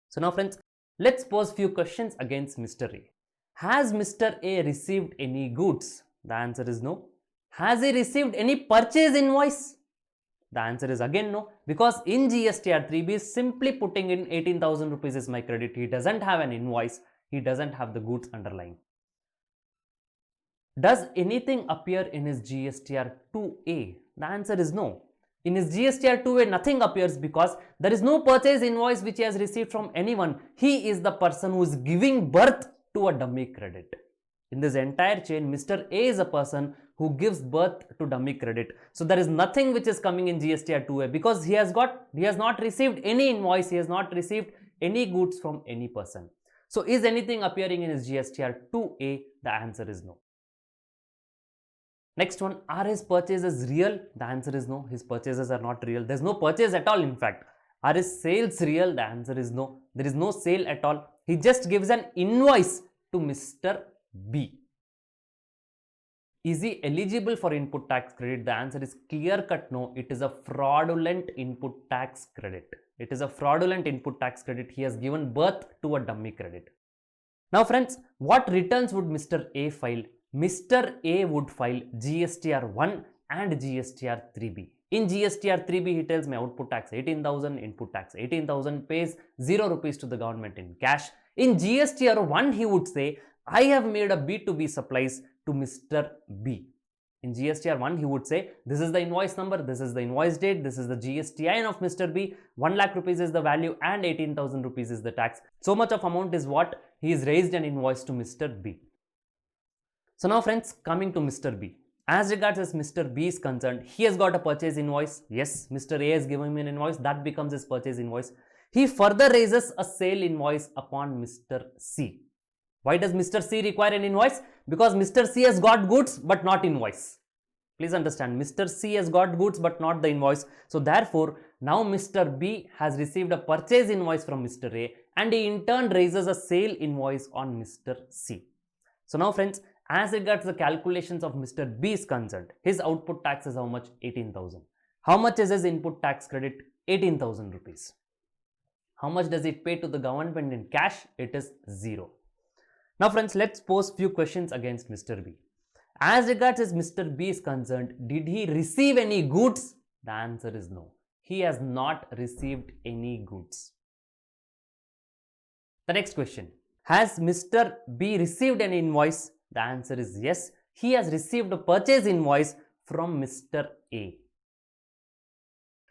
So now friends, let's pose few questions against Mr. A. Has Mr. A received any goods? The answer is no. Has he received any purchase invoice? The answer is again no, because in GSTR 3B is simply putting in 18,000 rupees is my credit. He doesn't have an invoice. He doesn't have the goods underlying. Does anything appear in his GSTR 2A? The answer is no. In his GSTR 2A, nothing appears because there is no purchase invoice which he has received from anyone. He is the person who is giving birth to a dummy credit. In this entire chain, Mr. A is a person who gives birth to dummy credit. So there is nothing which is coming in GSTR 2A because he has not received any invoice, he has not received any goods from any person. So is anything appearing in his GSTR 2A? The answer is no. Next one, are his purchases real? The answer is no. His purchases are not real. There is no purchase at all in fact. Are his sales real? The answer is no. There is no sale at all. He just gives an invoice to Mr. B. Is he eligible for input tax credit? The answer is clear cut no. It is a fraudulent input tax credit. It is a fraudulent input tax credit. He has given birth to a dummy credit. Now friends, what returns would Mr. A file? Mr. A would file GSTR 1 and GSTR 3B. In GSTR 3B, he tells my output tax 18,000, input tax 18,000, pays 0 rupees to the government in cash. In GSTR 1, he would say, I have made a B2B supplies to Mr. B. In GSTR 1, he would say, this is the invoice number, this is the invoice date, this is the GSTIN of Mr. B, 1 lakh rupees is the value and 18,000 rupees is the tax. So much of amount is what he has raised an invoice to Mr. B. So now friends, coming to Mr. B. As regards as Mr. B is concerned, he has got a purchase invoice. Yes, Mr. A has given him an invoice, that becomes his purchase invoice. He further raises a sale invoice upon Mr. C. Why does Mr. C require an invoice? Because Mr. C has got goods but not invoice. Please understand, Mr. C has got goods but not the invoice. So therefore, now Mr. B has received a purchase invoice from Mr. A and he in turn raises a sale invoice on Mr. C. So now friends, as regards the calculations of Mr. B is concerned, his output tax is how much? 18,000. How much is his input tax credit? 18,000 rupees. How much does it pay to the government in cash? It is 0. Now friends, let's pose few questions against Mr. B. As regards as Mr. B is concerned, did he receive any goods? The answer is no. He has not received any goods. The next question, has Mr. B received an invoice? The answer is yes. He has received a purchase invoice from Mr. A.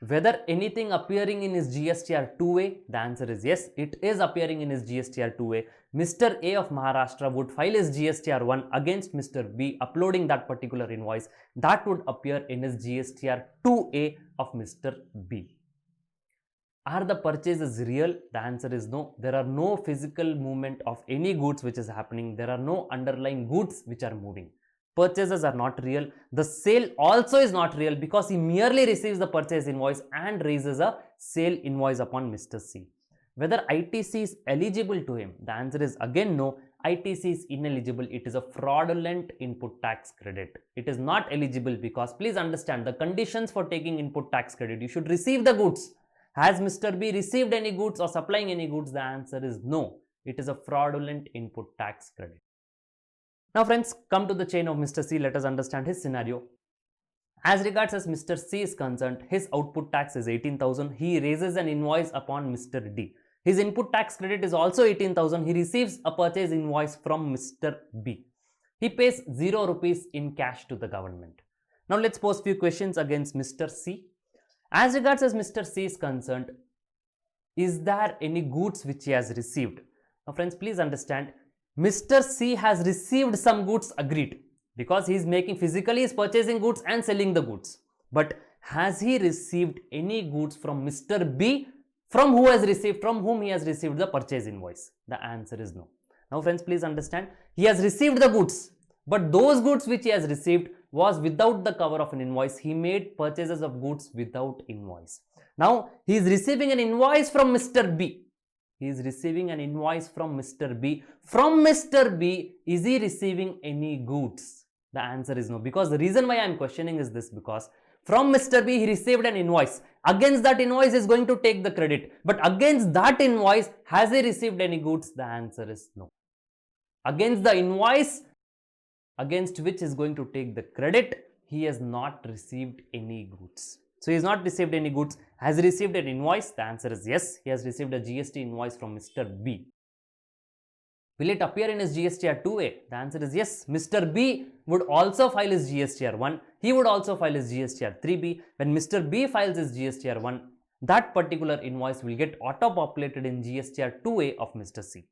Whether anything appearing in his GSTR 2A? The answer is yes, it is appearing in his GSTR 2A. Mr. A of Maharashtra would file his GSTR 1 against Mr. B, uploading that particular invoice. That would appear in his GSTR 2A of Mr. B. Are the purchases real? The answer is no. There are no physical movement of any goods which is happening. There are no underlying goods which are moving. Purchases are not real. The sale also is not real because he merely receives the purchase invoice and raises a sale invoice upon Mr. C. Whether ITC is eligible to him, the answer is again no. ITC is ineligible. It is a fraudulent input tax credit. It is not eligible because please understand the conditions for taking input tax credit. You should receive the goods. Has Mr. B received any goods or supplying any goods? The answer is no. It is a fraudulent input tax credit. Now friends, come to the chain of Mr. C. Let us understand his scenario. As regards as Mr. C is concerned, his output tax is 18,000. He raises an invoice upon Mr. D. His input tax credit is also 18,000. He receives a purchase invoice from Mr. B. He pays 0 rupees in cash to the government. Now let's pose few questions against Mr. C. As regards as Mr. C is concerned, is there any goods which he has received? Now friends, please understand, Mr. C has received some goods, agreed, because he is making physically, he is purchasing goods and selling the goods. But has he received any goods from Mr. B from whom he has received the purchase invoice? The answer is no. Now friends, please understand, he has received the goods, but those goods which he has received was without the cover of an invoice. He made purchases of goods without invoice. Now he is receiving an invoice from Mr. B. He is receiving an invoice from Mr. B. From Mr. B, is he receiving any goods? The answer is no, because the reason why I am questioning is this, because from Mr. B, he received an invoice. Against that invoice is going to take the credit. But against that invoice, has he received any goods? The answer is no. Against the invoice against which is going to take the credit, he has not received any goods. So he has not received any goods. Has he received an invoice? The answer is yes. He has received a GST invoice from Mr. B. Will it appear in his GSTR 2A? The answer is yes. Mr. B would also file his GSTR 1. He would also file his GSTR 3B. When Mr. B files his GSTR 1, that particular invoice will get auto-populated in GSTR 2A of Mr. C.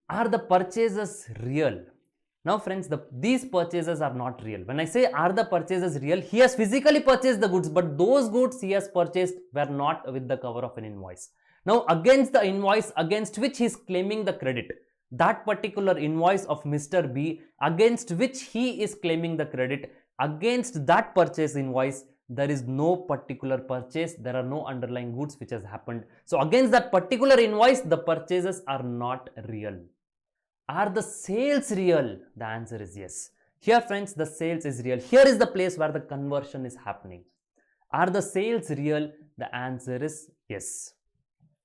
Are the purchases real? Now friends, these purchases are not real. When I say are the purchases real, he has physically purchased the goods, but those goods he has purchased were not with the cover of an invoice. Now against the invoice against which he is claiming the credit, that particular invoice of Mr. B against which he is claiming the credit, against that purchase invoice, there is no particular purchase, there are no underlying goods which has happened. So against that particular invoice, the purchases are not real. Are the sales real? The answer is yes. Here friends, the sales is real. Here is the place where the conversion is happening. Are the sales real? The answer is yes.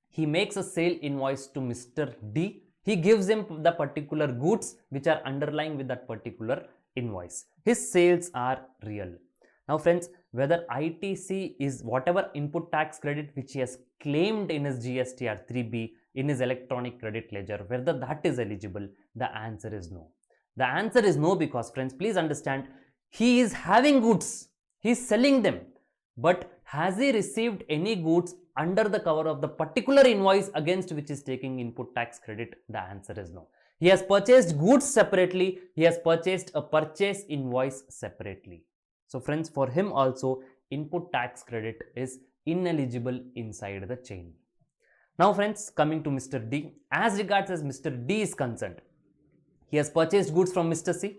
He makes a sale invoice to Mr. D. He gives him the particular goods which are underlying with that particular invoice. His sales are real. Now friends, whether ITC is whatever input tax credit which he has claimed in his GSTR 3B in his electronic credit ledger, whether that is eligible, the answer is no. The answer is no because friends, please understand, he is having goods, he is selling them, but has he received any goods under the cover of the particular invoice against which is taking input tax credit? The answer is no. He has purchased goods separately, he has purchased a purchase invoice separately. So friends, for him also input tax credit is ineligible inside the chain. Now friends, coming to Mr. D. As regards as Mr. D is concerned, he has purchased goods from Mr. C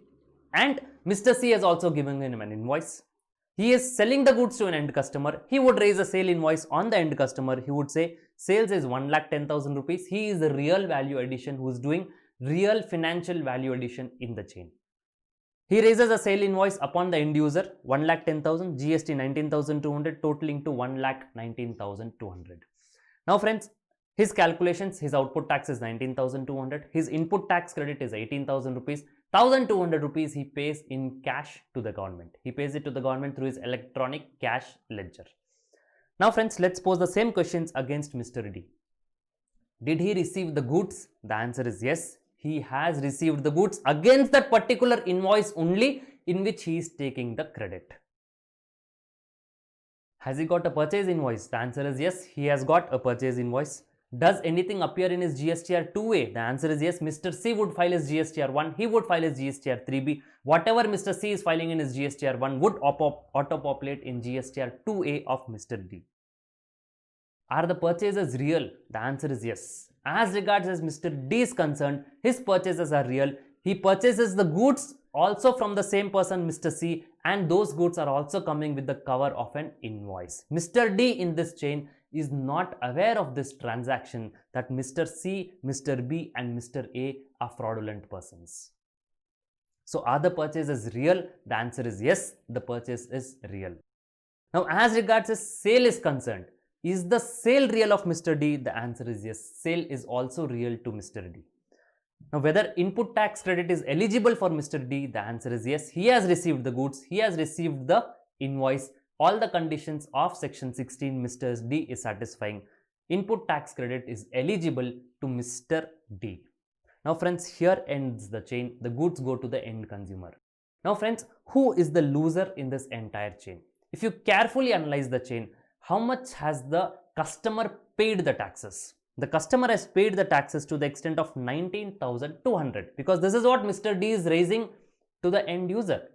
and Mr. C has also given him an invoice. He is selling the goods to an end customer. He would raise a sale invoice on the end customer. He would say sales is 1,10,000 rupees. He is the real value addition who is doing real financial value addition in the chain. He raises a sale invoice upon the end user, 1,10,000, GST 19,200, totaling to 1,19,200. Now friends, his calculations, his output tax is 19,200, his input tax credit is 18,000 rupees, 1,200 rupees he pays in cash to the government. He pays it to the government through his electronic cash ledger. Now friends, let's pose the same questions against Mr. D. Did he receive the goods? The answer is yes. He has received the goods against that particular invoice only in which he is taking the credit. Has he got a purchase invoice? The answer is yes. He has got a purchase invoice. Does anything appear in his GSTR 2A? The answer is yes. Mr. C would file his GSTR 1. He would file his GSTR 3B. Whatever Mr. C is filing in his GSTR 1 would auto-populate in GSTR 2A of Mr. D. Are the purchases real? The answer is yes. As regards as Mr. D is concerned, his purchases are real. He purchases the goods also from the same person, Mr. C, and those goods are also coming with the cover of an invoice. Mr. D in this chain is not aware of this transaction that Mr. C, Mr. B and Mr. A are fraudulent persons. So are the purchases real? The answer is yes, the purchase is real. Now as regards a sale is concerned, is the sale real of Mr. D? The answer is yes, sale is also real to Mr. D. Now whether input tax credit is eligible for Mr. D? The answer is yes, he has received the goods, he has received the invoice, all the conditions of section 16 Mr. D is satisfying. Input tax credit is eligible to Mr. D. Now friends, here ends the chain, the goods go to the end consumer. Now friends, who is the loser in this entire chain? If you carefully analyze the chain, how much has the customer paid the taxes? The customer has paid the taxes to the extent of 19,200 because this is what Mr. D is raising to the end user.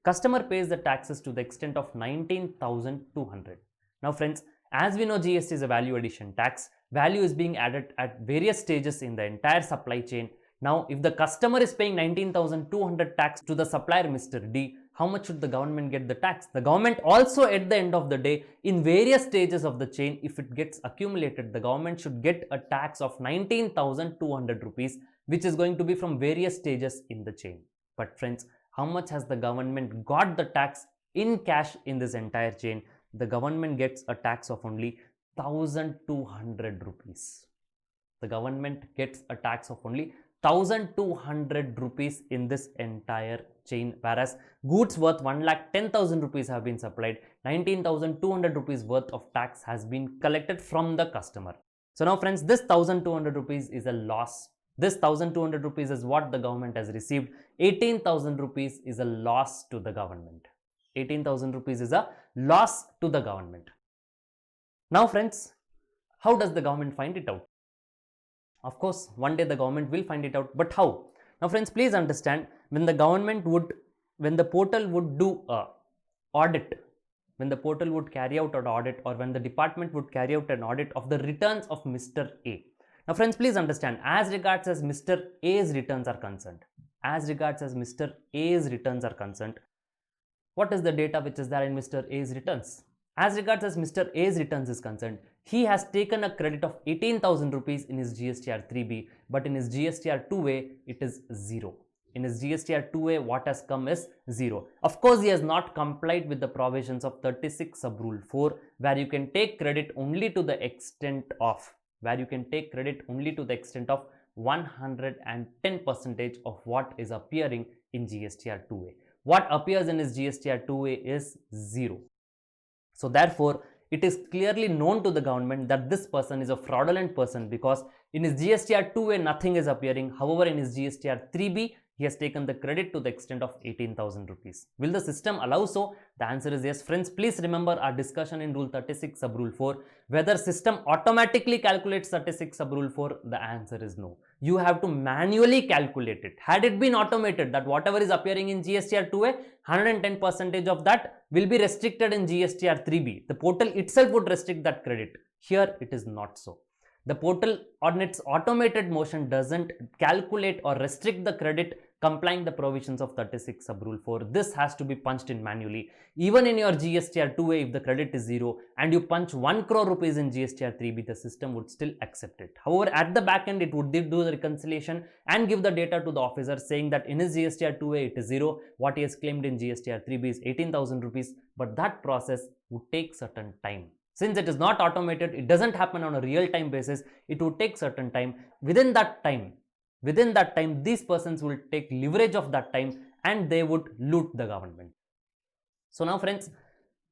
Customer pays the taxes to the extent of 19,200. Now friends, as we know, GST is a value addition tax. Value is being added at various stages in the entire supply chain. Now, if the customer is paying 19,200 tax to the supplier Mr. D, how much should the government get the tax? The government also at the end of the day, in various stages of the chain, if it gets accumulated, the government should get a tax of 19,200 rupees, which is going to be from various stages in the chain. But friends, how much has the government got the tax in cash in this entire chain? The government gets a tax of only 1,200 rupees. The government gets a tax of only 1,200 rupees in this entire chain, whereas goods worth 1,10,000 rupees have been supplied, 19,200 rupees worth of tax has been collected from the customer. So now friends, this 1,200 rupees is a loss. This 1,200 rupees is what the government has received. 18,000 rupees is a loss to the government. 18,000 rupees is a loss to the government. Now friends, how does the government find it out? Of course, one day the government will find it out, but how? Now friends, please understand, when the portal would do a audit, when the portal would carry out an audit, or when the department would carry out an audit of the returns of Mr. A. Now friends, please understand, as regards as Mr. A's returns are concerned, what is the data which is there in Mr. A's returns? As regards as Mr. A's returns is concerned, he has taken a credit of 18,000 rupees in his GSTR 3B, but in his GSTR 2A, it is 0. In his GSTR 2A, what has come is 0. Of course, he has not complied with the provisions of 36 sub rule 4, where you can take credit only to the extent of 110% of what is appearing in GSTR 2A. What appears in his GSTR 2A is 0. So therefore, it is clearly known to the government that this person is a fraudulent person, because in his GSTR 2A nothing is appearing. However, in his GSTR 3B, he has taken the credit to the extent of 18,000 rupees. Will the system allow so? The answer is yes. Friends, please remember our discussion in Rule 36 sub Rule 4. Whether system automatically calculates 36 sub Rule 4, the answer is no. You have to manually calculate it. Had it been automated, that whatever is appearing in GSTR 2A, 110% of that will be restricted in GSTR 3B. The portal itself would restrict that credit. Here it is not so. The portal on its automated motion doesn't calculate or restrict the credit complying the provisions of 36 sub rule 4. This has to be punched in manually. Even in your GSTR 2A, if the credit is 0 and you punch 1 crore rupees in GSTR 3B, the system would still accept it. However, at the back end, it would do the reconciliation and give the data to the officer saying that in his GSTR 2A it is 0, what he has claimed in GSTR 3B is 18,000 rupees, but that process would take certain time. Since it is not automated, it doesn't happen on a real-time basis, it would take certain time. Within that time, these persons will take leverage of that time and they would loot the government. So now friends,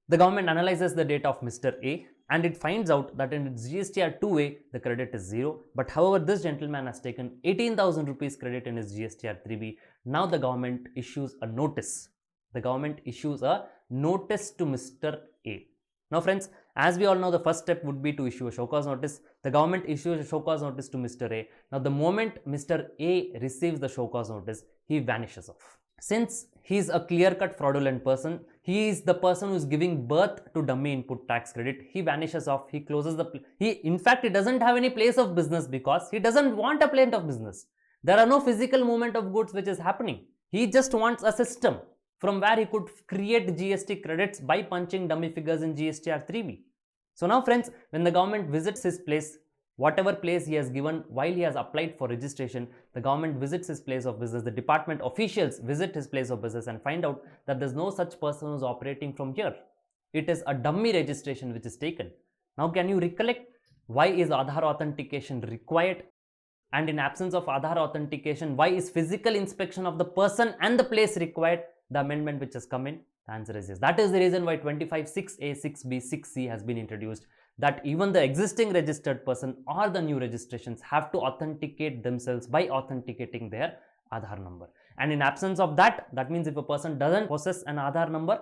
the government analyzes the data of Mr. A and it finds out that in its GSTR 2A, the credit is 0. But however, this gentleman has taken 18,000 rupees credit in his GSTR 3B. Now the government issues a notice. The government issues a notice to Mr. A. Now friends, as we all know, the first step would be to issue a show cause notice. The government issues a show cause notice to Mr. A. Now the moment Mr. A receives the show cause notice, he vanishes off. Since he is a clear-cut fraudulent person, he is the person who is giving birth to dummy input tax credit. He vanishes off, he closes the, in fact, he doesn't have any place of business because he doesn't want a place of business. There are no physical movement of goods which is happening. He just wants a system from where he could create GST credits by punching dummy figures in GSTR 3B. So now friends, when the government visits his place, whatever place he has given while he has applied for registration, the government visits his place of business, the department officials visit his place of business and find out that there's no such person who's operating from here. It is a dummy registration which is taken. Now can you recollect why is Aadhaar authentication required? And in absence of Aadhaar authentication, why is physical inspection of the person and the place required? The amendment which has come in, the answer is yes. That is the reason why 25(6)(a), 6(b), 6(c) has been introduced, that even the existing registered person or the new registrations have to authenticate themselves by authenticating their Aadhaar number. And in absence of that, that means if a person doesn't possess an Aadhaar number,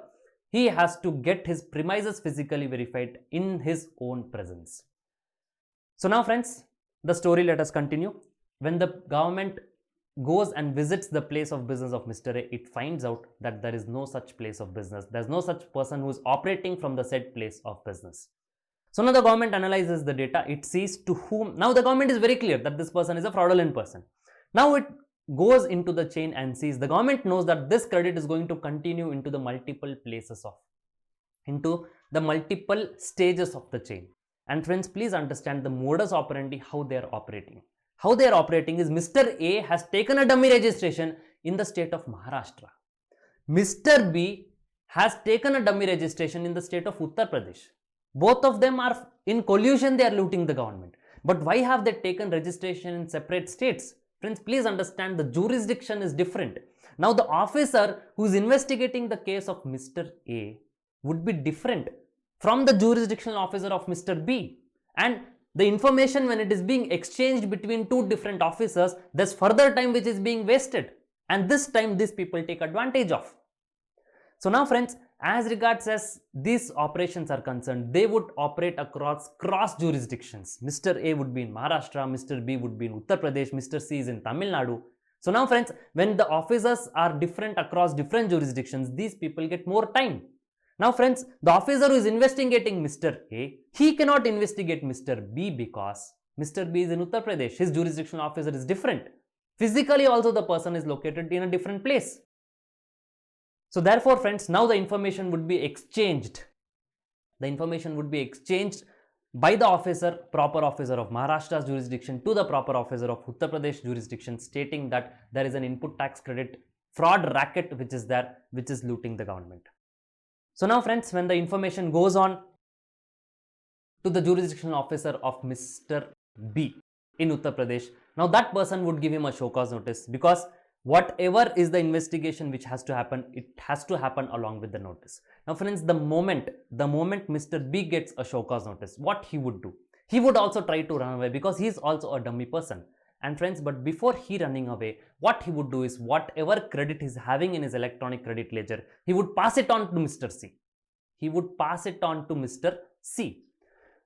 he has to get his premises physically verified in his own presence. So now friends, the story let us continue. When the government goes and visits the place of business of Mr. A, it finds out that there is no such place of business. There is no such person who is operating from the said place of business. So now the government analyzes the data. It sees to whom. Now the government is very clear that this person is a fraudulent person. Now it goes into the chain and sees. The government knows that this credit is going to continue into the multiple places of, into the multiple stages of the chain. And friends, please understand the modus operandi, how they are operating. How they are operating is Mr. A has taken a dummy registration in the state of Maharashtra. Mr. B has taken a dummy registration in the state of Uttar Pradesh. Both of them are in collusion, they are looting the government. But why have they taken registration in separate states? Friends, please understand the jurisdiction is different. Now the officer who is investigating the case of Mr. A would be different from the jurisdictional officer of Mr. B. And the information, when it is being exchanged between two different officers, there's further time which is being wasted. And this time these people take advantage of. So now friends, as regards as these operations are concerned, they would operate across cross jurisdictions. Mr. A would be in Maharashtra, Mr. B would be in Uttar Pradesh, Mr. C is in Tamil Nadu. So now friends, when the officers are different across different jurisdictions, these people get more time. Now friends, the officer who is investigating Mr. A, he cannot investigate Mr. B because Mr. B is in Uttar Pradesh. His jurisdictional officer is different. Physically also the person is located in a different place. So therefore friends, now the information would be exchanged. The information would be exchanged by the officer, proper officer of Maharashtra's jurisdiction to the proper officer of Uttar Pradesh jurisdiction, stating that there is an input tax credit fraud racket which is there, which is looting the government. So now friends, when the information goes on to the jurisdictional officer of Mr. B in Uttar Pradesh, now that person would give him a show cause notice, because whatever is the investigation which has to happen, it has to happen along with the notice. Now friends, the moment Mr. B gets a show cause notice, what he would do? He would also try to run away because he is also a dummy person. And friends, but before he running away, what he would do is whatever credit he's having in his electronic credit ledger, he would pass it on to Mr. C. He would pass it on to Mr. C.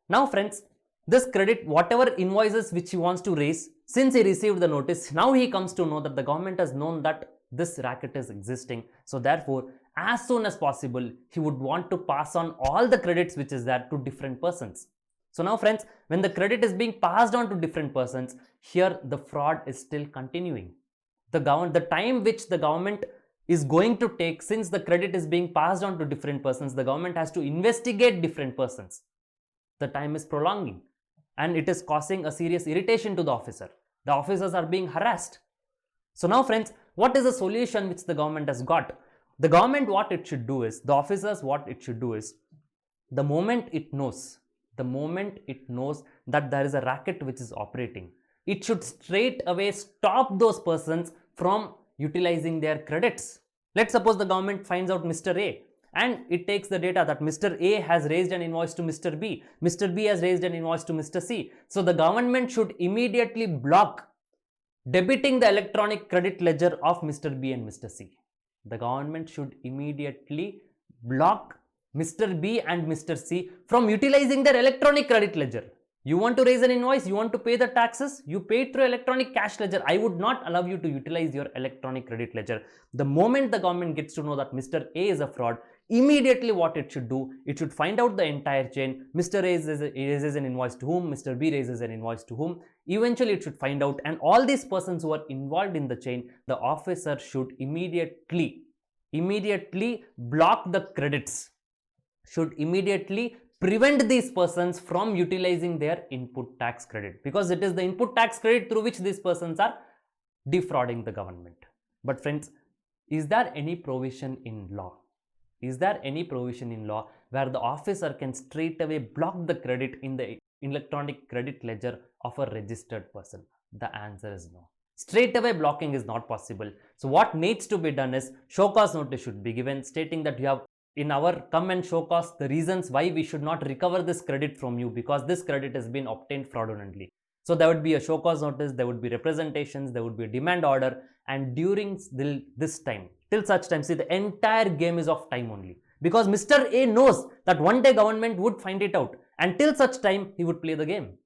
Now friends, this credit, whatever invoices which he wants to raise, since he received the notice, now he comes to know that the government has known that this racket is existing. So therefore, as soon as possible, he would want to pass on all the credits which is there to different persons. So now friends, when the credit is being passed on to different persons, here the fraud is still continuing. The time which the government is going to take, since the credit is being passed on to different persons, the government has to investigate different persons. The time is prolonging and it is causing a serious irritation to the officer. The officers are being harassed. So now friends, what is the solution which the government has got? The government, what it should do is, the officers, what it should do is, the moment it knows that there is a racket which is operating, it should straight away stop those persons from utilizing their credits. Let's suppose the government finds out Mr. A and it takes the data that Mr. A has raised an invoice to Mr. B. Mr. B has raised an invoice to Mr. C. So the government should immediately block debiting the electronic credit ledger of Mr. B and Mr. C. The government should immediately block Mr. B and Mr. C from utilizing their electronic credit ledger. You want to raise an invoice, you want to pay the taxes, you pay it through electronic cash ledger. I would not allow you to utilize your electronic credit ledger. The moment the government gets to know that Mr. A is a fraud, immediately what it should do, it should find out the entire chain. Mr. A raises an invoice to whom, Mr. B raises an invoice to whom. Eventually it should find out, and all these persons who are involved in the chain, the officer should immediately block the credits, should immediately prevent these persons from utilizing their input tax credit, because it is the input tax credit through which these persons are defrauding the government. But friends, is there any provision in law? Is there any provision in law where the officer can straight away block the credit in the electronic credit ledger of a registered person? The answer is no. Straight away blocking is not possible. So what needs to be done is show cause notice should be given, stating that you have in our come and show cause the reasons why we should not recover this credit from you, because this credit has been obtained fraudulently. So there would be a show cause notice, there would be representations, there would be a demand order, and during this time, till such time, see, the entire game is of time only, because Mr. A knows that one day government would find it out, and till such time he would play the game.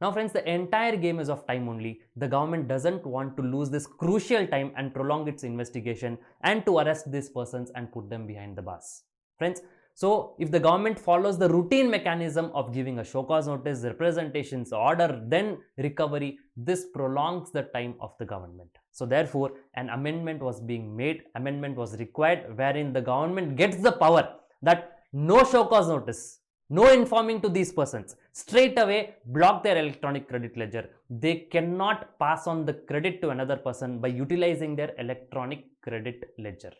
Now friends, the entire game is of time only. The government doesn't want to lose this crucial time and prolong its investigation and to arrest these persons and put them behind the bars. Friends, so if the government follows the routine mechanism of giving a show cause notice, representations, order, then recovery, this prolongs the time of the government. So therefore, an amendment was being made, amendment was required, wherein the government gets the power that no show cause notice, no informing to these persons, straight away block their electronic credit ledger. They cannot pass on the credit to another person by utilizing their electronic credit ledger.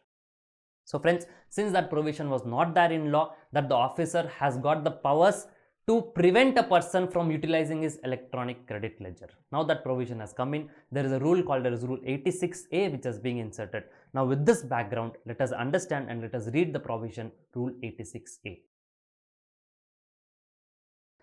So friends, since that provision was not there in law, that the officer has got the powers to prevent a person from utilizing his electronic credit ledger. Now that provision has come in, there is a rule called as Rule 86A which is being inserted. Now with this background, let us understand and let us read the provision Rule 86A.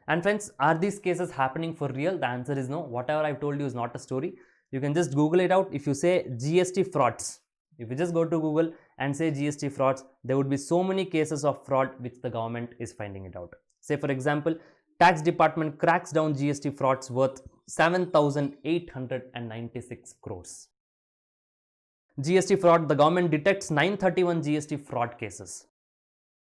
And friends, are these cases happening for real? The answer is no. Whatever I've told you is not a story. You can just Google it out. If you say GST frauds, if you just go to Google and say GST frauds, there would be so many cases of fraud which the government is finding it out. Say for example, tax department cracks down GST frauds worth 7,896 crores. GST fraud, the government detects 931 GST fraud cases.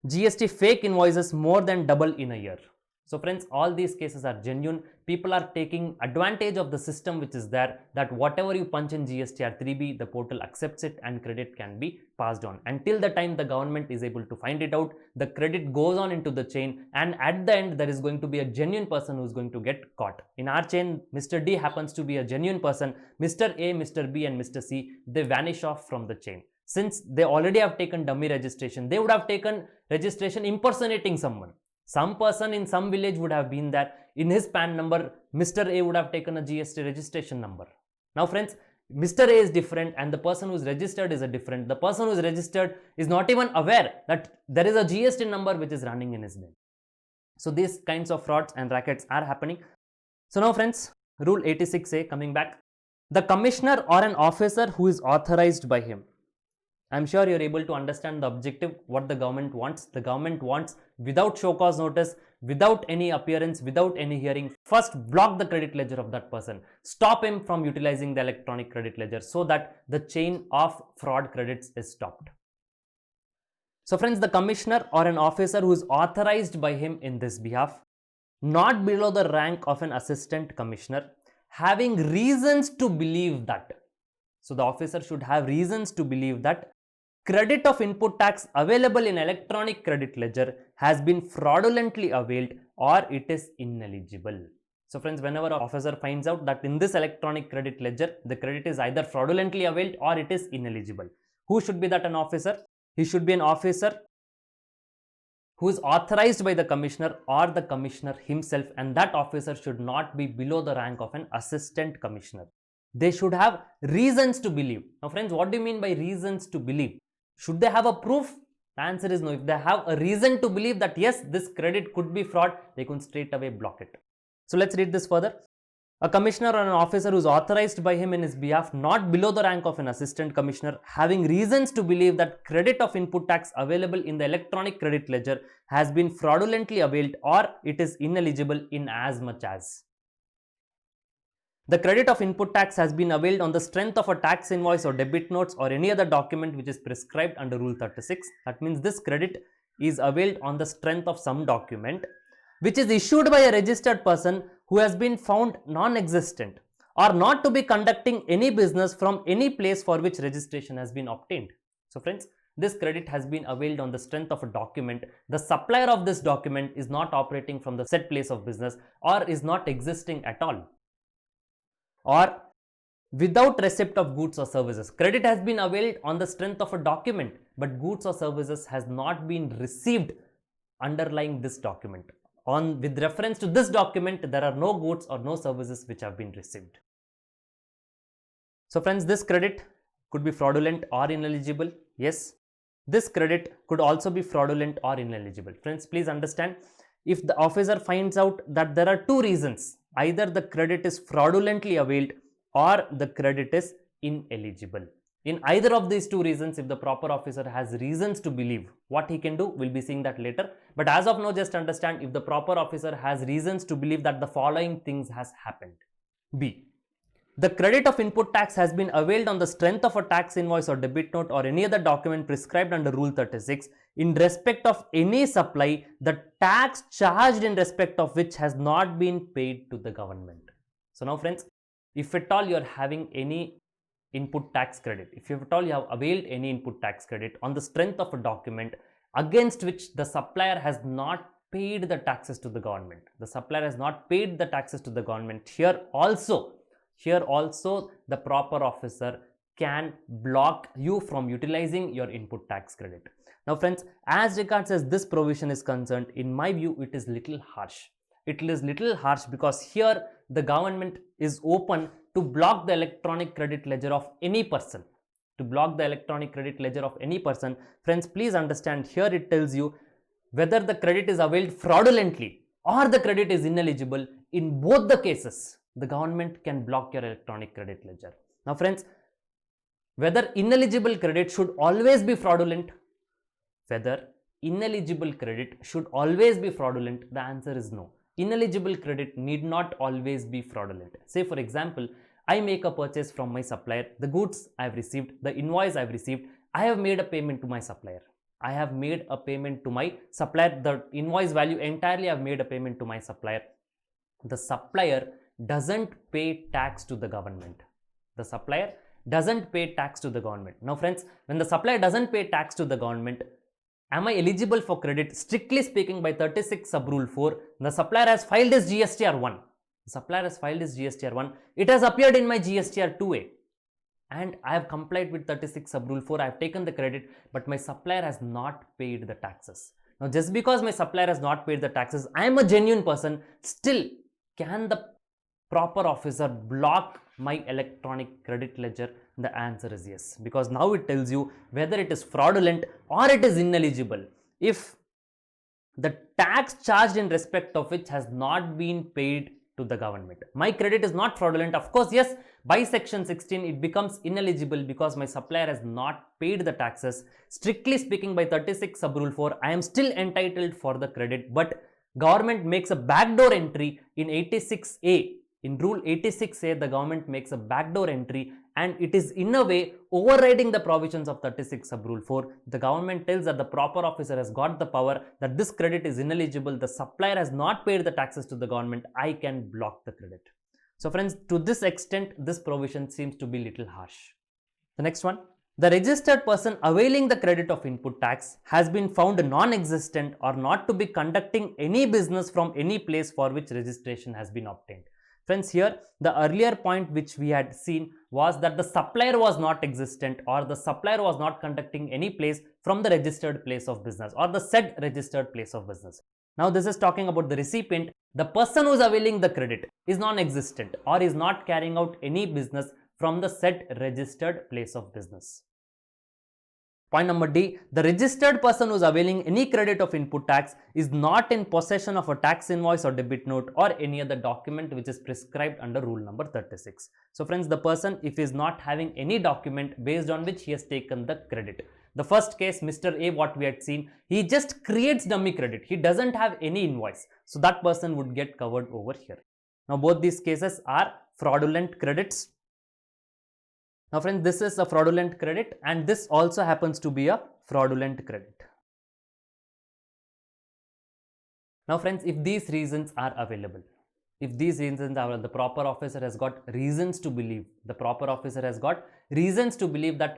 GST fake invoices more than double in a year. So friends, all these cases are genuine. People are taking advantage of the system which is there, that whatever you punch in GSTR 3B, the portal accepts it and credit can be passed on. Until the time the government is able to find it out, the credit goes on into the chain, and at the end there is going to be a genuine person who is going to get caught. In our chain, Mr. D happens to be a genuine person. Mr. A, Mr. B and Mr. C, they vanish off from the chain. Since they already have taken dummy registration, they would have taken registration impersonating someone. Some person in some village would have been there. In his PAN number, Mr. A would have taken a GST registration number. Now friends, Mr. A is different and the person who is registered is a different. The person who is registered is not even aware that there is a GST number which is running in his name. So these kinds of frauds and rackets are happening. So now friends, Rule 86A, coming back. The commissioner or an officer who is authorized by him. I'm sure you're able to understand the objective, what the government wants. The government wants, without show cause notice, without any appearance, without any hearing, first block the credit ledger of that person. Stop him from utilizing the electronic credit ledger so that the chain of fraud credits is stopped. So friends, the commissioner or an officer who is authorized by him in this behalf, not below the rank of an assistant commissioner, having reasons to believe that. So the officer should have reasons to believe that credit of input tax available in electronic credit ledger has been fraudulently availed or it is ineligible. So friends, whenever an officer finds out that in this electronic credit ledger, the credit is either fraudulently availed or it is ineligible. Who should be that an officer? He should be an officer who is authorized by the commissioner or the commissioner himself, and that officer should not be below the rank of an assistant commissioner. They should have reasons to believe. Now friends, what do you mean by reasons to believe? Should they have a proof? The answer is no. If they have a reason to believe that yes, this credit could be fraud, they can straight away block it. So let's read this further. A commissioner or an officer who is authorized by him in his behalf, not below the rank of an assistant commissioner, having reasons to believe that credit of input tax available in the electronic credit ledger has been fraudulently availed or it is ineligible in as much as the credit of input tax has been availed on the strength of a tax invoice or debit notes or any other document which is prescribed under Rule 36. That means this credit is availed on the strength of some document which is issued by a registered person who has been found non-existent or not to be conducting any business from any place for which registration has been obtained. So friends, this credit has been availed on the strength of a document, the supplier of this document is not operating from the said place of business or is not existing at all. Or without receipt of goods or services. Credit has been availed on the strength of a document, but goods or services has not been received underlying this document. With reference to this document, there are no goods or no services which have been received. So friends, this credit could be fraudulent or ineligible. Yes, this credit could also be fraudulent or ineligible. Friends, please understand, if the officer finds out that there are two reasons, either the credit is fraudulently availed or the credit is ineligible. In either of these two reasons, if the proper officer has reasons to believe, what he can do, we'll be seeing that later. But as of now, just understand, if the proper officer has reasons to believe that the following things has happened. B. The credit of input tax has been availed on the strength of a tax invoice or debit note or any other document prescribed under Rule 36 in respect of any supply, the tax charged in respect of which has not been paid to the government. So now friends, if at all you are having any input tax credit, if at all you have availed any input tax credit on the strength of a document against which the supplier has not paid the taxes to the government, here also the proper officer can block you from utilizing your input tax credit. Now friends, as regards as this provision is concerned, in my view, it is little harsh. It is little harsh because here the government is open to block the electronic credit ledger of any person. Friends, please understand, here it tells you whether the credit is availed fraudulently or the credit is ineligible. In both the cases, the government can block your electronic credit ledger. Now friends, whether ineligible credit should always be fraudulent, the answer is no. Ineligible credit need not always be fraudulent. Say for example, I make a purchase from my supplier, the goods I have received, the invoice I have received, I have made a payment to my supplier. The invoice value entirely I have made a payment to my supplier. The supplier doesn't pay tax to the government. Now friends, when the supplier doesn't pay tax to the government, am I eligible for credit? Strictly speaking, by 36 sub rule 4, the supplier has filed his GSTR 1. It has appeared in my GSTR 2A. And I have complied with 36 sub rule 4. I have taken the credit, but my supplier has not paid the taxes. Now, just because my supplier has not paid the taxes, I am a genuine person. Still, can the proper officer block my electronic credit ledger? The answer is yes, because now it tells you whether it is fraudulent or it is ineligible. If the tax charged in respect of which has not been paid to the government, my credit is not fraudulent. Of course, yes, by section 16, it becomes ineligible because my supplier has not paid the taxes. Strictly speaking, by 36 sub rule 4, I am still entitled for the credit, but government makes a backdoor entry in 86A. In rule 86A, the government makes a backdoor entry and it is in a way overriding the provisions of 36 sub rule 4. The government tells that the proper officer has got the power that this credit is ineligible, the supplier has not paid the taxes to the government, I can block the credit. So friends, to this extent, this provision seems to be little harsh. The next one, the registered person availing the credit of input tax has been found non-existent or not to be conducting any business from any place for which registration has been obtained. Friends, here the earlier point which we had seen was that the supplier was not existent or the supplier was not conducting any place from the registered place of business or the said registered place of business. Now this is talking about the recipient. The person who is availing the credit is non-existent or is not carrying out any business from the said registered place of business. Point number D, the registered person who is availing any credit of input tax is not in possession of a tax invoice or debit note or any other document which is prescribed under rule number 36. So friends, the person, if he is not having any document based on which he has taken the credit. The first case, Mr. A, what we had seen, he just creates dummy credit. He doesn't have any invoice. So that person would get covered over here. Now both these cases are fraudulent credits. Now friends, this is a fraudulent credit and this also happens to be a fraudulent credit. Now friends, if these reasons are available, if these reasons are, the proper officer has got reasons to believe, that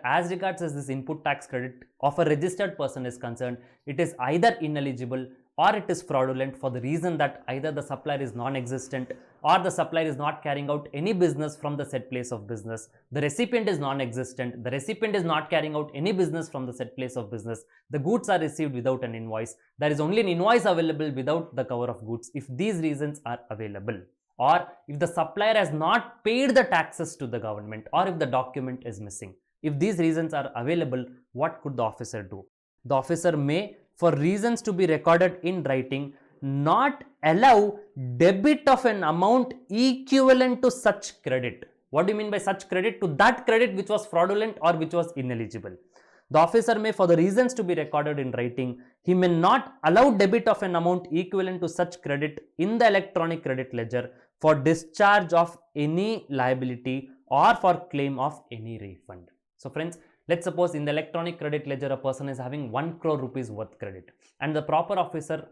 as regards as this input tax credit of a registered person is concerned, it is either ineligible or it is fraudulent for the reason that either the supplier is non-existent or the supplier is not carrying out any business from the said place of business. The recipient is non-existent. The recipient is not carrying out any business from the said place of business. The goods are received without an invoice. There is only an invoice available without the cover of goods. If these reasons are available, or if the supplier has not paid the taxes to the government, or if the document is missing, if these reasons are available, what could the officer do? The officer may, for reasons to be recorded in writing, not allow debit of an amount equivalent to such credit. What do you mean by such credit? To that credit which was fraudulent or which was ineligible. The officer may, for the reasons to be recorded in writing, he may not allow debit of an amount equivalent to such credit in the electronic credit ledger for discharge of any liability or for claim of any refund. So friends, let's suppose in the electronic credit ledger a person is having 1 crore rupees worth credit, and the proper officer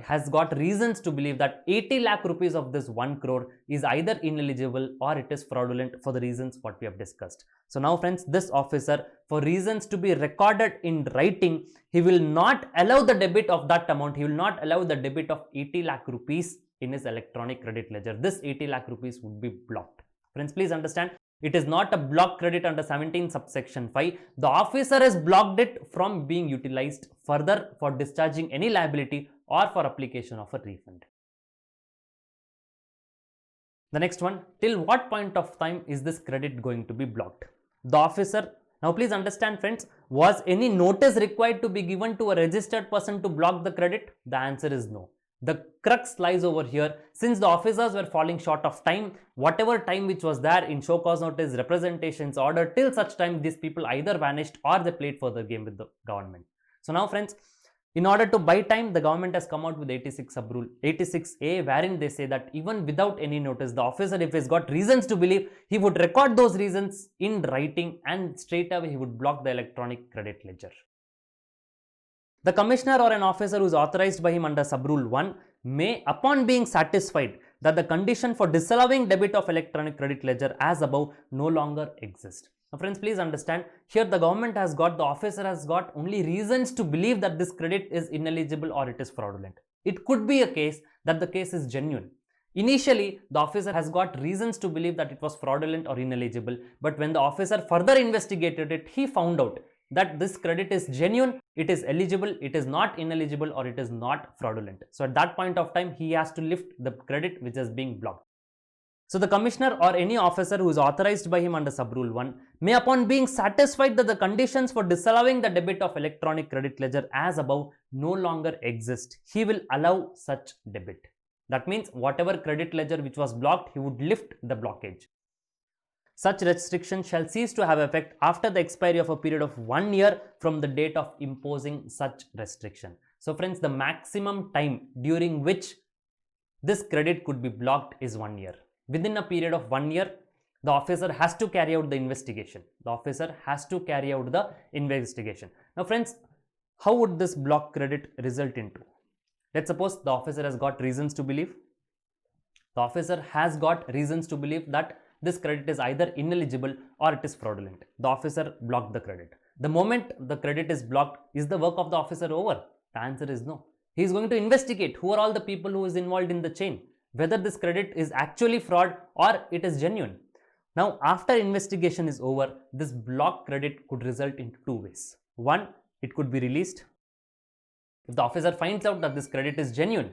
has got reasons to believe that 80 lakh rupees of this 1 crore is either ineligible or it is fraudulent for the reasons what we have discussed. So now friends, this officer, for reasons to be recorded in writing, he will not allow the debit of that amount. He will not allow the debit of 80 lakh rupees in his electronic credit ledger. This 80 lakh rupees would be blocked. Friends, please understand, it is not a block credit under 17 subsection 5. The officer has blocked it from being utilized further for discharging any liability or for application of a refund. The next one, till what point of time is this credit going to be blocked? The officer, now please understand friends, was any notice required to be given to a registered person to block the credit? The answer is no. The crux lies over here. Since the officers were falling short of time, whatever time which was there in show cause notice, representations, order, till such time these people either vanished or they played further game with the government. So now friends, in order to buy time, the government has come out with 86 sub rule 86A, wherein they say that even without any notice, the officer, if he's got reasons to believe, he would record those reasons in writing and straight away he would block the electronic credit ledger. The commissioner or an officer who is authorized by him under sub-rule 1 may, upon being satisfied that the condition for disallowing debit of electronic credit ledger as above no longer exists. Now friends, please understand, here the government has got, the officer has got only reasons to believe that this credit is ineligible or it is fraudulent. It could be a case that the case is genuine. Initially, the officer has got reasons to believe that it was fraudulent or ineligible, but when the officer further investigated it, he found out that this credit is genuine, it is eligible, it is not ineligible, or it is not fraudulent. So at that point of time, he has to lift the credit which is being blocked. So the commissioner or any officer who is authorized by him under sub-rule 1 may, upon being satisfied that the conditions for disallowing the debit of electronic credit ledger as above no longer exist, he will allow such debit. That means whatever credit ledger which was blocked, he would lift the blockage. Such restriction shall cease to have effect after the expiry of a period of 1 year from the date of imposing such restriction. So friends, the maximum time during which this credit could be blocked is 1 year. Within a period of 1 year, the officer has to carry out the investigation. Now friends, how would this block credit result into? Let's suppose the officer has got reasons to believe. The officer has got reasons to believe that this credit is either ineligible or it is fraudulent. The officer blocked the credit. The moment the credit is blocked, is the work of the officer over? The answer is no. He is going to investigate who are all the people who is involved in the chain, whether this credit is actually fraud or it is genuine. Now, after investigation is over, this block credit could result in 2 ways. One, it could be released. If the officer finds out that this credit is genuine,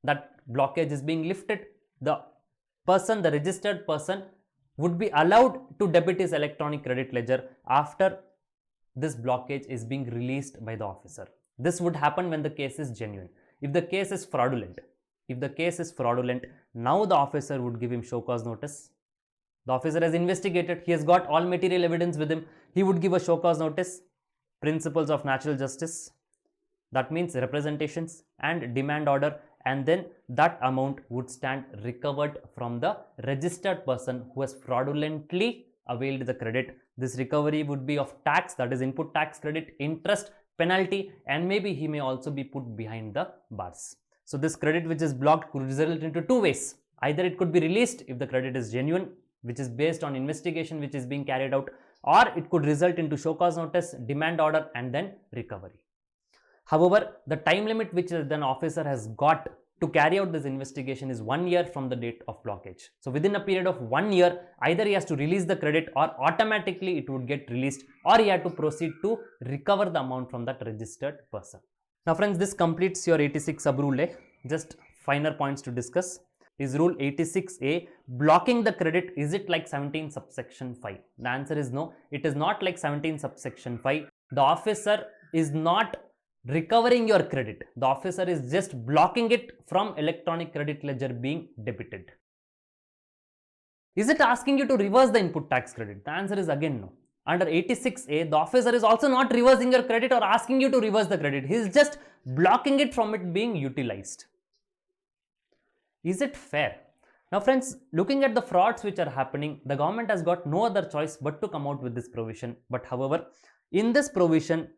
that blockage is being lifted, the registered person would be allowed to debit his electronic credit ledger after this blockage is being released by the officer. This would happen when the case is genuine. If the case is fraudulent, now the officer would give him show cause notice. The officer has investigated, he has got all material evidence with him, he would give a show cause notice, principles of natural justice, that means representations and demand order, and then that amount would stand recovered from the registered person who has fraudulently availed the credit. This recovery would be of tax, that is input tax credit, interest, penalty, and maybe he may also be put behind the bars. So this credit which is blocked could result into two ways. Either it could be released if the credit is genuine, which is based on investigation which is being carried out, or it could result into show cause notice, demand order, and then recovery. However, the time limit which an officer has got to carry out this investigation is 1 year from the date of blockage. So within a period of 1 year, either he has to release the credit or automatically it would get released, or he had to proceed to recover the amount from that registered person. Now friends, this completes your 86 sub rule A. Just finer points to discuss. Is rule 86A blocking the credit, is it like 17 subsection 5? The answer is no, it is not like 17 subsection 5. The officer is not recovering your credit. The officer is just blocking it from electronic credit ledger being debited. Is it asking you to reverse the input tax credit? The answer is again no. Under 86A, the officer is also not reversing your credit or asking you to reverse the credit. He is just blocking it from it being utilized. Is it fair? Now friends, looking at the frauds which are happening, the government has got no other choice but to come out with this provision. But however, in this provision,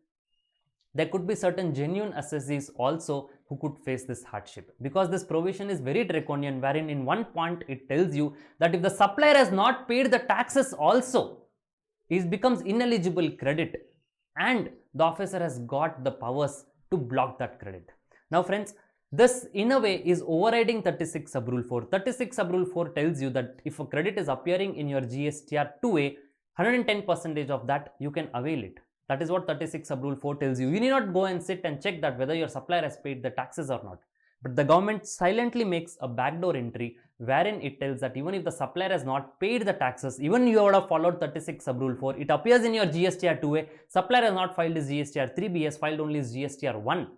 there could be certain genuine assessees also who could face this hardship, because this provision is very draconian, wherein in one point it tells you that if the supplier has not paid the taxes also, it becomes ineligible credit, and the officer has got the powers to block that credit. Now friends, this in a way is overriding 36 sub rule 4. 36 sub rule 4 tells you that if a credit is appearing in your GSTR 2A, 110% of that you can avail it. That is what 36 sub rule 4 tells you. You need not go and sit and check that whether your supplier has paid the taxes or not. But the government silently makes a backdoor entry wherein it tells that even if the supplier has not paid the taxes, even you would have followed 36 sub rule 4, it appears in your GSTR 2A, supplier has not filed his GSTR 3B, has filed only his GSTR 1.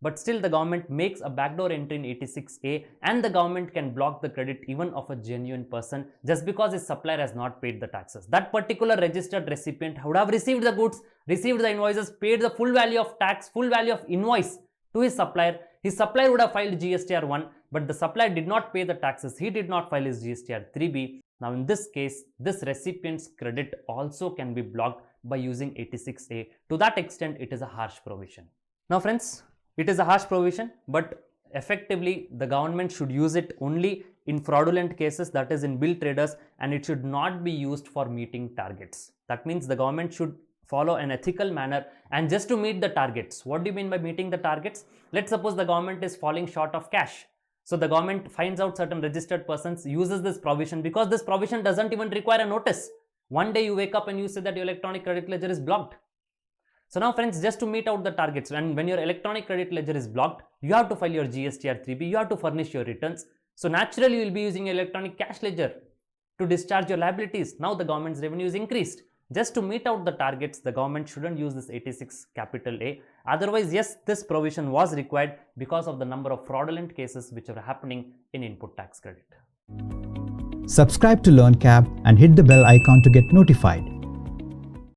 But still the government makes a backdoor entry in 86A, and the government can block the credit even of a genuine person just because his supplier has not paid the taxes. That particular registered recipient would have received the goods, received the invoices, paid the full value of tax, full value of invoice to his supplier. His supplier would have filed GSTR 1, but the supplier did not pay the taxes. He did not file his GSTR 3B. Now in this case, this recipient's credit also can be blocked by using 86A. To that extent, it is a harsh provision. Now friends, it is a harsh provision, but effectively the government should use it only in fraudulent cases, that is in bill traders, and it should not be used for meeting targets. That means the government should follow an ethical manner and just to meet the targets. What do you mean by meeting the targets? Let's suppose the government is falling short of cash. So the government finds out certain registered persons, uses this provision, because this provision doesn't even require a notice. One day you wake up and you say that your electronic credit ledger is blocked. So now friends, just to meet out the targets, and when your electronic credit ledger is blocked, you have to file your GSTR 3B, you have to furnish your returns. So naturally you will be using electronic cash ledger to discharge your liabilities. Now the government's revenue is increased. Just to meet out the targets, the government shouldn't use this 86 capital A. Otherwise, yes, this provision was required because of the number of fraudulent cases which are happening in input tax credit. Subscribe to LearnCap and hit the bell icon to get notified.